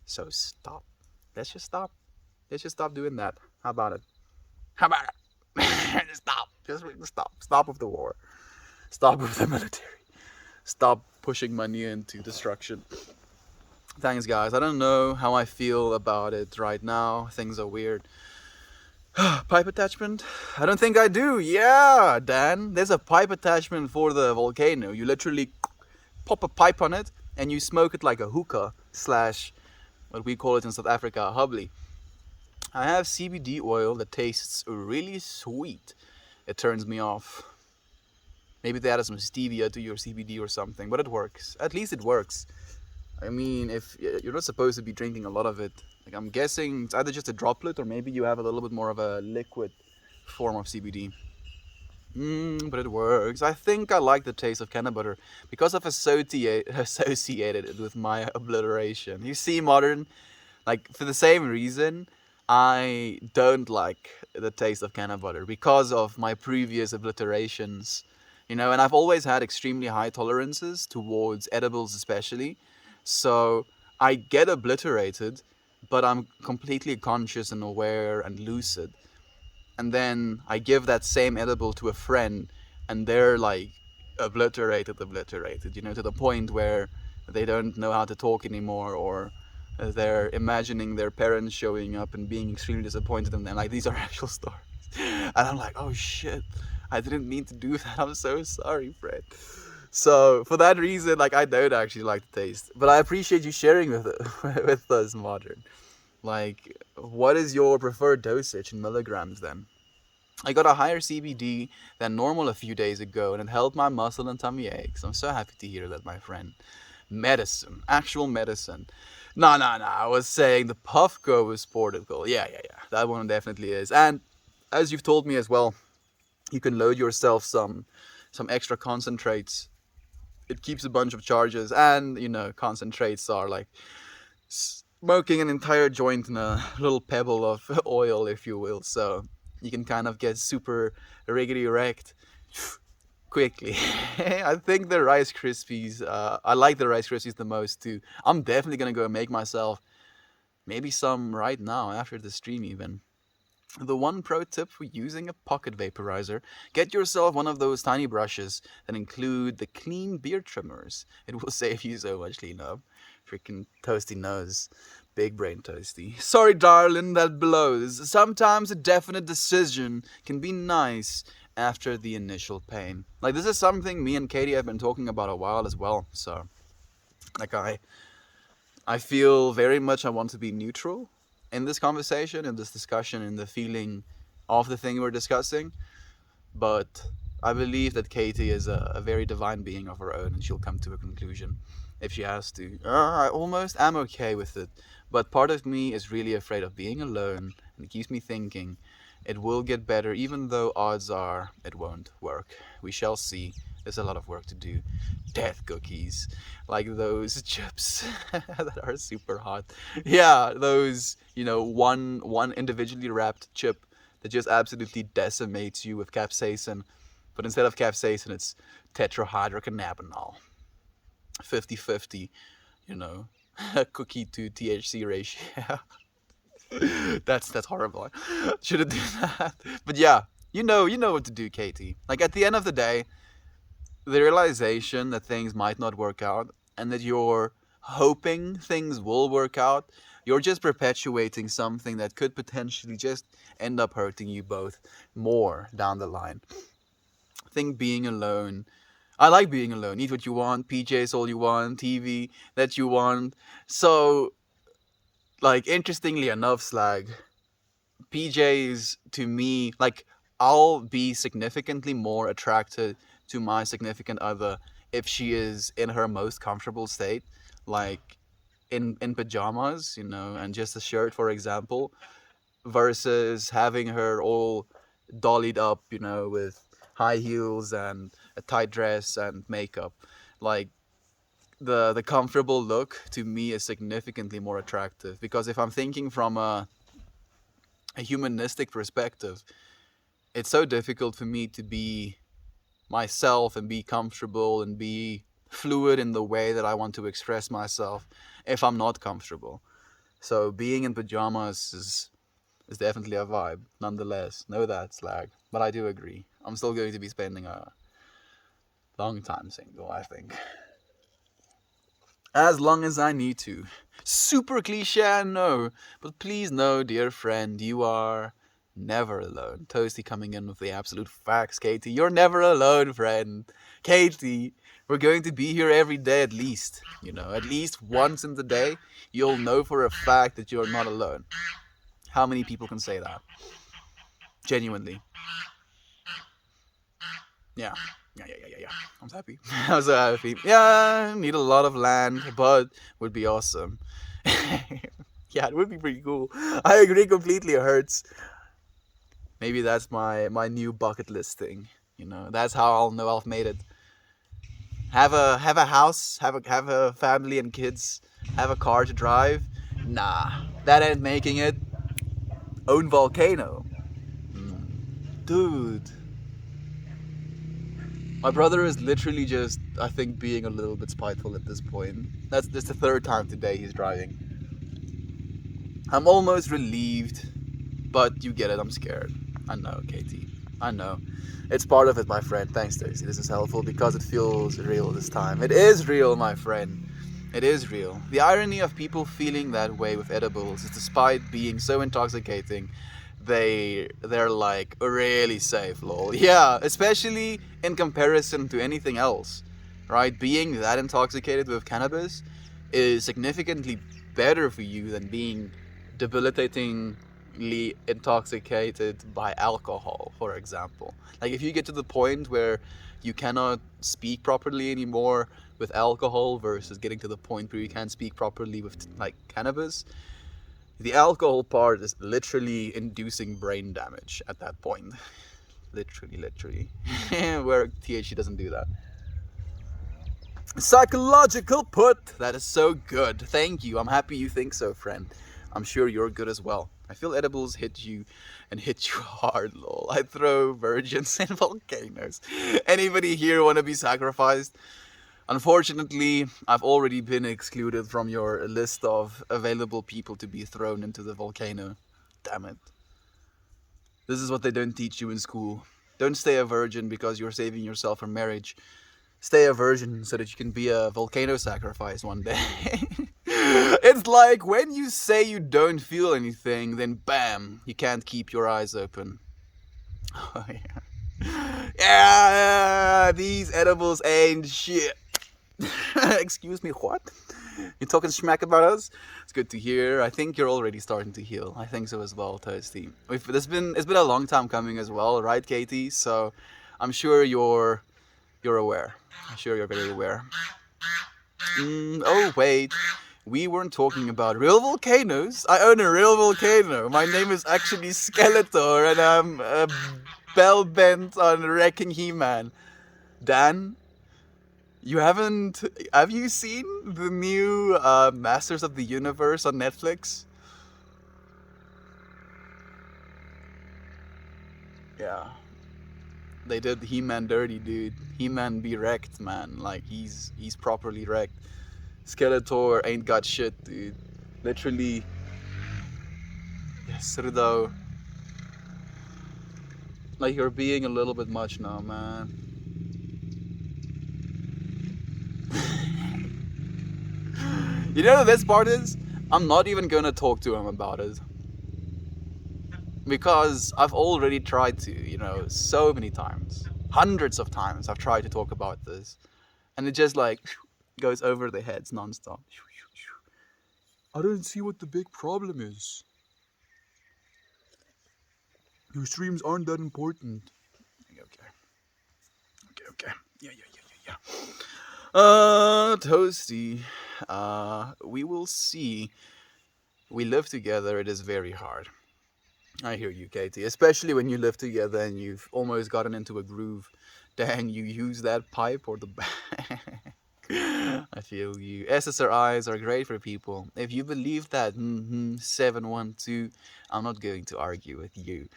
So stop. Let's just stop. Let's just stop doing that. How about it? How about it? Just stop. Just stop. Stop with the war. Stop with the military. Stop pushing money into destruction. Thanks, guys. I don't know how I feel about it right now. Things are weird. Pipe attachment? I don't think I do. Yeah, Dan. There's a pipe attachment for the volcano. You literally pop a pipe on it and you smoke it like a hookah slash what we call it in South Africa, a hubbly. I have CBD oil that tastes really sweet. It turns me off. Maybe they added some stevia to your CBD or something, but it works. At least it works. I mean, if you're not supposed to be drinking a lot of it, like I'm guessing it's either just a droplet or maybe you have a little bit more of a liquid form of CBD. But it works. I think I like the taste of canna butter because I've associated it with my obliteration. You see, modern, like for the same reason, I don't like the taste of canna butter because of my previous obliterations. And I've always had extremely high tolerances towards edibles especially. So I get obliterated, but I'm completely conscious and aware and lucid. And then I give that same edible to a friend and they're like obliterated, to the point where they don't know how to talk anymore, or they're imagining their parents showing up and being extremely disappointed in them. Like, these are actual stories. And I'm like, oh shit, I didn't mean to do that. I'm so sorry, Fred. So for that reason, like I don't actually like the taste, but I appreciate you sharing with it with us, Modern. Like, what is your preferred dosage in milligrams then? I got a higher CBD than normal a few days ago, and it helped my muscle and tummy aches. I'm so happy to hear that, my friend. Medicine, actual medicine. No. I was saying the Puffco is portable. Yeah. That one definitely is. And as you've told me as well, you can load yourself some extra concentrates. It keeps a bunch of charges, and concentrates are like smoking an entire joint in a little pebble of oil, if you will. So you can kind of get super riggedy wrecked quickly. I think the Rice Krispies, I like the Rice Krispies the most too. I'm definitely gonna go make myself maybe some right now after the stream even. The one pro tip for using a pocket vaporizer: get yourself one of those tiny brushes that include the clean beard trimmers. It will save you so much cleanup. Freaking toasty nose. Big brain toasty. Sorry, darling, that blows. Sometimes a definite decision can be nice after the initial pain. Like, this is something me and Katie have been talking about a while as well. So, like, I feel very much I want to be neutral in this conversation, in this discussion, in the feeling of the thing we're discussing. But I believe that Katie is a very divine being of her own, and she'll come to a conclusion if she has to. I almost am okay with it. But part of me is really afraid of being alone, and it keeps me thinking it will get better, even though odds are it won't work. We shall see. There's a lot of work to do. Death cookies, like those chips that are super hot. Yeah, those, one individually wrapped chip that just absolutely decimates you with capsaicin. But instead of capsaicin, it's tetrahydrocannabinol. 50-50, cookie to THC ratio. That's horrible. Shouldn't do that. But yeah, you know what to do, Katie. Like, at the end of the day, the realization that things might not work out and that you're hoping things will work out, you're just perpetuating something that could potentially just end up hurting you both more down the line. I think being alone, I like being alone. Eat what you want, PJs all you want, TV that you want. So, like, interestingly enough, Slag, PJs to me, like, I'll be significantly more attracted to my significant other if she is in her most comfortable state, like in pajamas, and just a shirt, for example, versus having her all dollied up, with high heels and a tight dress and makeup. Like, the comfortable look to me is significantly more attractive, because if I'm thinking from a humanistic perspective, it's so difficult for me to be myself and be comfortable and be fluid in the way that I want to express myself if I'm not comfortable. So being in pajamas is definitely a vibe, nonetheless. Know that, Slag. But I do agree. I'm still going to be spending a long time single, I think. As long as I need to. Super cliche, I know. But please know, dear friend, you are never alone. Toasty coming in with the absolute facts, Katie. You're never alone, friend. Katie, we're going to be here every day at least. At least once in the day, you'll know for a fact that you're not alone. How many people can say that? Genuinely. Yeah. I'm so happy. I'm so happy. Yeah, need a lot of land, but would be awesome. Yeah, it would be pretty cool. I agree completely. It hurts. Maybe that's my new bucket list thing. That's how I'll know I've made it. Have a house, have a family and kids, have a car to drive. Nah, that ain't making it. Own volcano. Dude. My brother is literally just, I think, being a little bit spiteful at this point. That's the third time today he's driving. I'm almost relieved, but you get it, I'm scared. I know, Katie. I know. It's part of it, my friend. Thanks, Stacy. This is helpful because it feels real this time. It is real, my friend. It is real. The irony of people feeling that way with edibles is, despite being so intoxicating, they're like really safe, lol. Yeah, especially in comparison to anything else, right? Being that intoxicated with cannabis is significantly better for you than being debilitatingly intoxicated by alcohol, for example. Like if you get to the point where you cannot speak properly anymore with alcohol versus getting to the point where you can't speak properly with like cannabis, the alcohol part is literally inducing brain damage at that point. Literally. Where THC doesn't do that. Psychological put. That is so good. Thank you. I'm happy you think so, friend. I'm sure you're good as well. I feel edibles hit you and hit you hard, lol. I throw virgins in volcanoes. Anybody here want to be sacrificed? Unfortunately, I've already been excluded from your list of available people to be thrown into the volcano. Damn it. This is what they don't teach you in school. Don't stay a virgin because you're saving yourself from marriage. Stay a virgin so that you can be a volcano sacrifice one day. It's like when you say you don't feel anything, then bam, you can't keep your eyes open. Oh, yeah. Yeah, these edibles ain't shit. Excuse me, what? You're talking smack about us? It's good to hear. I think you're already starting to heal. I think so as well, Toasty. It's been a long time coming as well, right, Katie? So I'm sure you're aware. I'm sure you're very aware. Oh wait, we weren't talking about real volcanoes. I own a real volcano. My name is actually Skeletor, and I'm bell bent on wrecking He-Man. Dan, have you seen the new Masters of the Universe on Netflix? Yeah. They did He-Man dirty, dude. He-Man be wrecked, man. Like he's properly wrecked. Skeletor ain't got shit, dude. Literally. Yes, though. Like you're being a little bit much now, man. You know the best part is? I'm not even gonna talk to him about it. Because I've already tried to, so many times. Hundreds of times I've tried to talk about this. And it just like goes over their heads nonstop. I don't see what the big problem is. Your streams aren't that important. Okay. Yeah. Toasty. We will see. We live together, it is very hard. I hear you, Katie. Especially when you live together and you've almost gotten into a groove. Then you use that pipe or the bag. I feel you. SSRIs are great for people. If you believe that, 712, I'm not going to argue with you.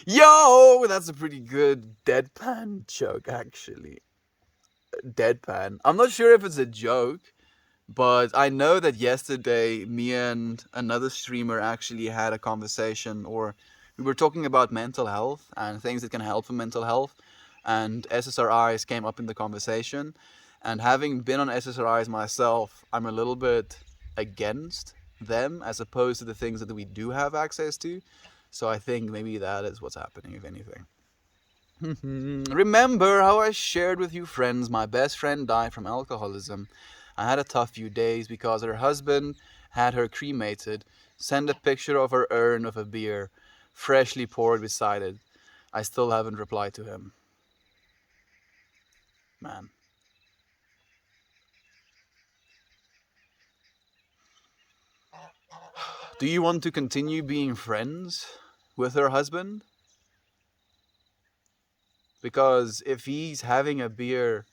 Yo, that's a pretty good deadpan joke, actually. Deadpan. I'm not sure if it's a joke, but I know that yesterday me and another streamer actually had a conversation, or we were talking about mental health and things that can help for mental health, and SSRIs came up in the conversation. And having been on SSRIs myself, I'm a little bit against them as opposed to the things that we do have access to. So I think maybe that is what's happening, if anything. Remember how I shared with you friends my best friend died from alcoholism. I had a tough few days because her husband had her cremated. Sent a picture of her urn of a beer, freshly poured beside it. I still haven't replied to him. Man. Do you want to continue being friends with her husband? Because if he's having a beer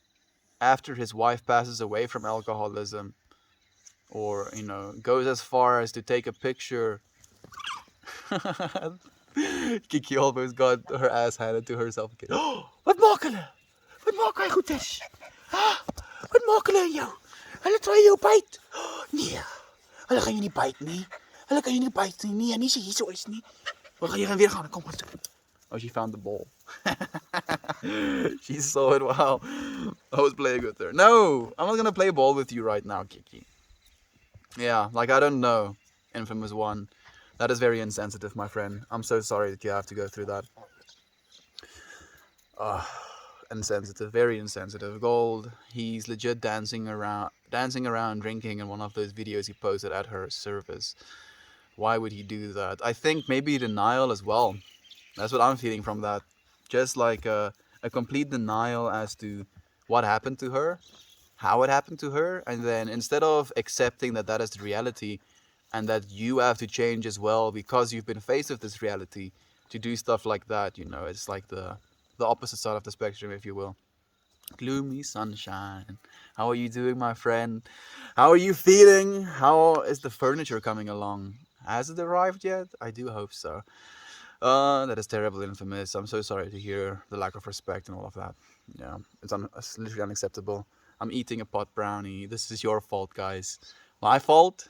after his wife passes away from alcoholism, or, goes as far as to take a picture. Kiki almost got her ass handed to herself again. Wat maak hulle? Wat maak hy goedes? Wat maak hulle jou? Hulle try jou byt. Nee. Hulle gaan jou nie byt nie. Hulle kan jou nie byt nie. Nee, nie so hierso is nie. Waar gaan jy weer gaan? Kom ons. Oh, she found the ball. She saw it. Wow. I was playing with her. No, I'm not gonna play ball with you right now, Kiki. Yeah, like I don't know Infamous 1. That is very insensitive, my friend. I'm so sorry that you have to go through that. Uh, insensitive, very insensitive. Gold, he's legit dancing around drinking in one of those videos he posted at her service. Why would he do that? I think maybe denial as well. That's what I'm feeling from that. Just like a complete denial as to what happened to her, how it happened to her, and then instead of accepting that that is the reality and that you have to change as well because you've been faced with this reality, to do stuff like that, you know, it's like the opposite side of the spectrum, if you will. Gloomy sunshine. How are you doing, my friend? How are you feeling? How is the furniture coming along? Has it arrived yet? I do hope so. That is terrible, infamous. I'm so sorry to hear the lack of respect and all of that. Yeah, it's literally unacceptable. I'm eating a pot brownie. This is your fault, guys. My fault?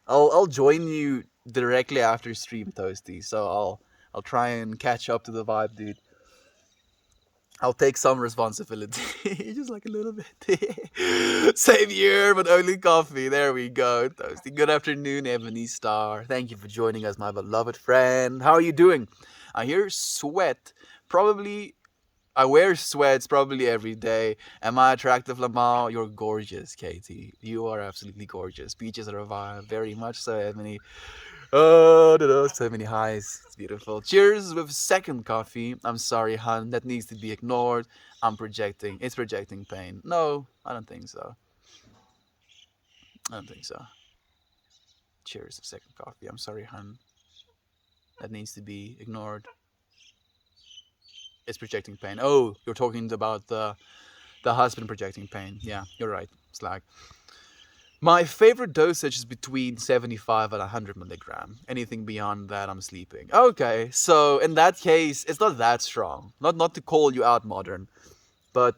I'll join you directly after stream, Toasty. So I'll try and catch up to the vibe, dude. I'll take some responsibility, just like a little bit. Same here, but only coffee. There we go. Toasty. Good afternoon, Ebony Star. Thank you for joining us, my beloved friend. How are you doing? I hear sweat. Probably, I wear sweats probably every day. Am I attractive, Lamar? You're gorgeous, Katie. You are absolutely gorgeous. Beaches are a vibe. Very much so, Ebony. Oh, so many highs. It's beautiful. Cheers with second coffee. I'm sorry, hun. That needs to be ignored. I'm projecting. It's projecting pain. No, I don't think so. I don't think so. Cheers, second coffee. I'm sorry, hun. That needs to be ignored. It's projecting pain. Oh, you're talking about the husband projecting pain. Yeah, you're right. Slag. My favorite dosage is between 75 and 100 milligram. Anything beyond that, I'm sleeping. Okay, so in that case, it's not that strong. Not to call you out, modern, but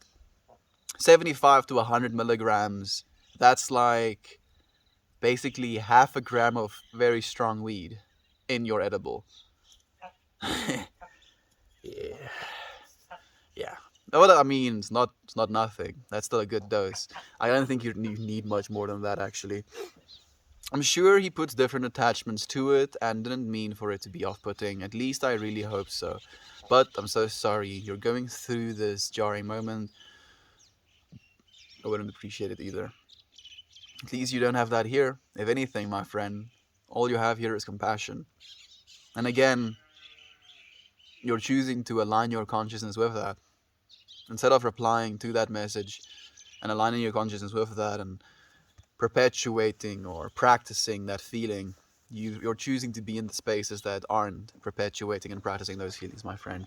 75 to 100 milligrams, that's like basically half a gram of very strong weed in your edible. Yeah. Yeah. Well, I mean, it's not nothing. That's still a good dose. I don't think you need much more than that, actually. I'm sure he puts different attachments to it and didn't mean for it to be off-putting. At least I really hope so. But I'm so sorry. You're going through this jarring moment. I wouldn't appreciate it either. At least you don't have that here. If anything, my friend, all you have here is compassion. And again, you're choosing to align your consciousness with that. Instead of replying to that message and aligning your consciousness with that and perpetuating or practicing that feeling, you're choosing to be in the spaces that aren't perpetuating and practicing those feelings, my friend.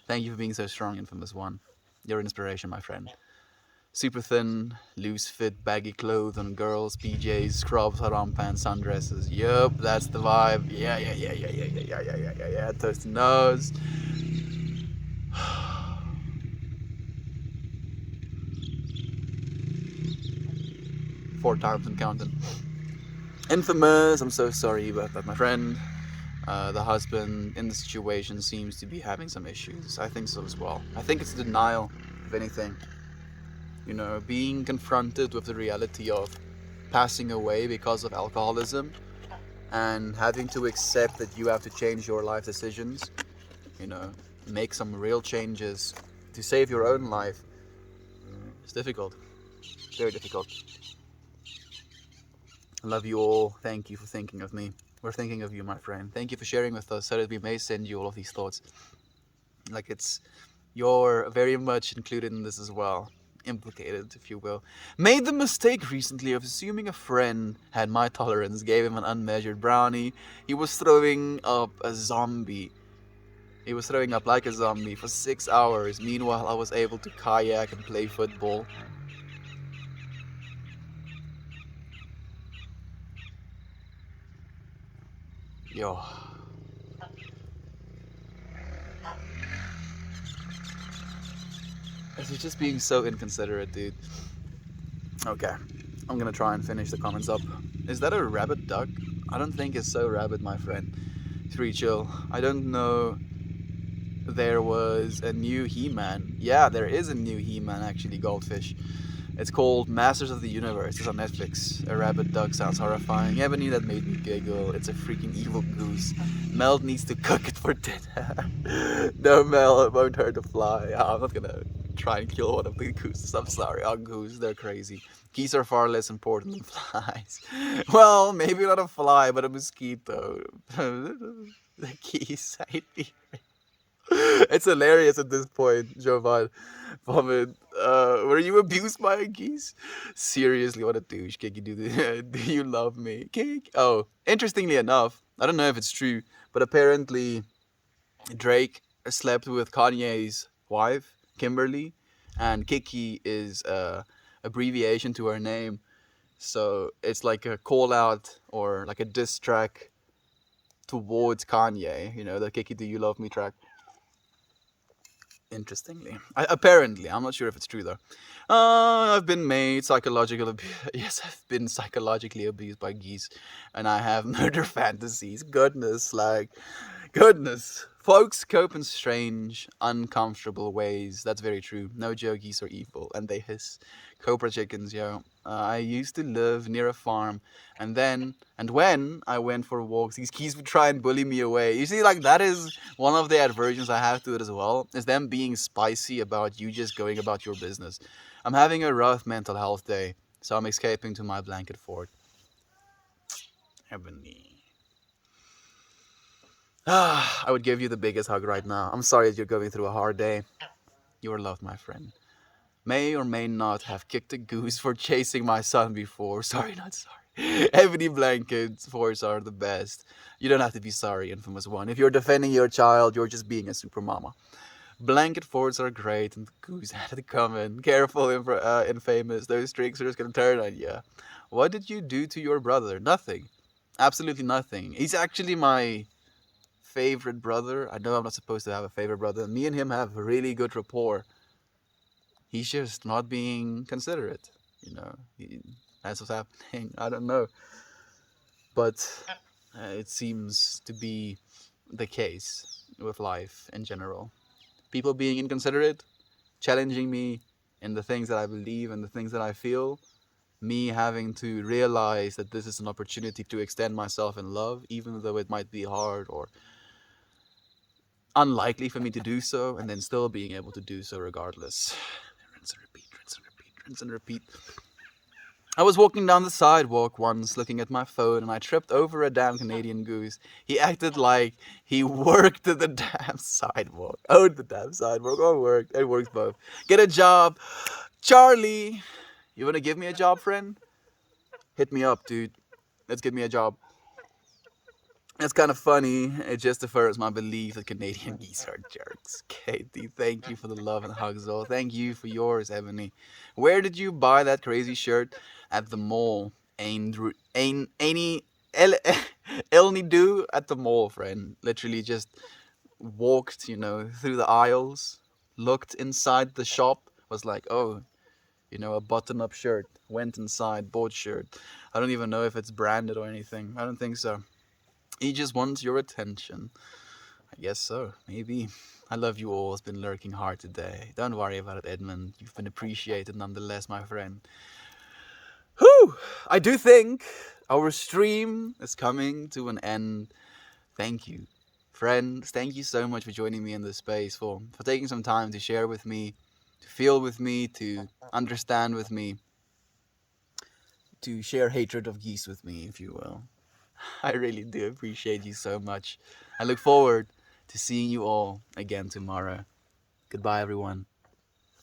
Thank you for being so strong, Infamous One. You're an inspiration, my friend. Super thin, loose fit, baggy clothes on girls, PJs, scrubs, haram pants, sundresses. Yup, that's the vibe. Yeah. Toasty nose. 4 times and counting. Infamous, I'm so sorry about that, my friend. The husband in the situation seems to be having some issues. I think so as well. I think it's denial, if anything. You know, being confronted with the reality of passing away because of alcoholism and having to accept that you have to change your life decisions, you know, make some real changes to save your own life. It's difficult. Very difficult. I love you all. Thank you for thinking of me. We're thinking of you, my friend. Thank you for sharing with us so that we may send you all of these thoughts. Like you're very much included in this as well. Implicated, if you will. Made the mistake recently of assuming a friend had my tolerance, gave him an unmeasured brownie. He was throwing up a zombie. He was throwing up like a zombie for 6 hours. Meanwhile, I was able to kayak and play football. Yo. You're just being so inconsiderate, dude. Okay. I'm gonna try and finish the comments up. Is that a rabbit duck? I don't think it's so rabbit, my friend. It's pretty chill. I don't know. There was a new He-Man. Yeah, there is a new He-Man, actually, Goldfish. It's called Masters of the Universe. It's on Netflix. A rabbit duck sounds horrifying. Ebony, that made me giggle. It's a freaking evil goose. Mel needs to cook it for dinner. No, Mel, it won't hurt a fly. I'm not gonna try and kill one of the gooses. I'm sorry. Our goose, they're crazy. Geese are far less important than flies. Well, maybe not a fly, but a mosquito. The geese, I hate. It's hilarious at this point, Jovan. Vomit. Were you abused by a geese? Seriously, what a douche. Kiki, do you love me? Kiki. Oh, interestingly enough, I don't know if it's true, but apparently Drake slept with Kanye's wife, Kimberly, and Kiki is abbreviation to her name. So it's like a call out or like a diss track towards Kanye, the Kiki Do You Love Me track. Interestingly, apparently, I'm not sure if it's true though. I've been made psychological yes, I've been psychologically abused by geese, and I have murder fantasies. Goodness. Folks cope in strange, uncomfortable ways. That's very true. No joke, geese are evil, and they hiss. Cobra chickens, yo. I used to live near a farm, and when I went for walks, these geese would try and bully me away. You see, like, that is one of the aversions I have to it as well, is them being spicy about you just going about your business. I'm having a rough mental health day, so I'm escaping to my blanket fort. Ebony. I would give you the biggest hug right now. I'm sorry that you're going through a hard day. You are loved, my friend. May or may not have kicked a goose for chasing my son before. Sorry, not sorry. Ebony blankets forts are the best. You don't have to be sorry, infamous one. If you're defending your child, you're just being a super mama. Blanket forts are great, and the goose had to come in. Careful, infamous. Those tricksters can turn on you. What did you do to your brother? Nothing. Absolutely nothing. He's actually my favorite brother. I know I'm not supposed to have a favorite brother. Me and him have really good rapport. He's just not being considerate. That's what's happening. I don't know. But it seems to be the case with life in general. People being inconsiderate, challenging me in the things that I believe and the things that I feel. Me having to realize that this is an opportunity to extend myself in love, even though it might be hard or unlikely for me to do so, and then still being able to do so regardless. Rinse and repeat, rinse and repeat, rinse and repeat. I was walking down the sidewalk once, looking at my phone, and I tripped over a damn Canadian goose. He acted like he worked the damn sidewalk. Owned the damn sidewalk, or worked. It works both. Get a job. Charlie, you want to give me a job, friend? Hit me up, dude. Let's get me a job. It's kind of funny. It just affirms my belief that Canadian geese are jerks. Katie, thank you for the love and hugs, all. Thank you for yours, Ebony. Where did you buy that crazy shirt? At the mall. Ain't any Elny do at the mall, friend. Literally just walked, through the aisles, looked inside the shop, was like, oh, a button-up shirt. Went inside, bought shirt. I don't even know if it's branded or anything. I don't think so. He just wants your attention. I guess so, maybe. I love you all. It's been lurking hard today. Don't worry about it, Edmund. You've been appreciated nonetheless, my friend. Whew! I do think our stream is coming to an end. Thank you, friends. Thank you so much for joining me in this space, for taking some time to share with me, to feel with me, to understand with me, to share hatred of geese with me, if you will. I really do appreciate you so much. I look forward to seeing you all again tomorrow. Goodbye, everyone.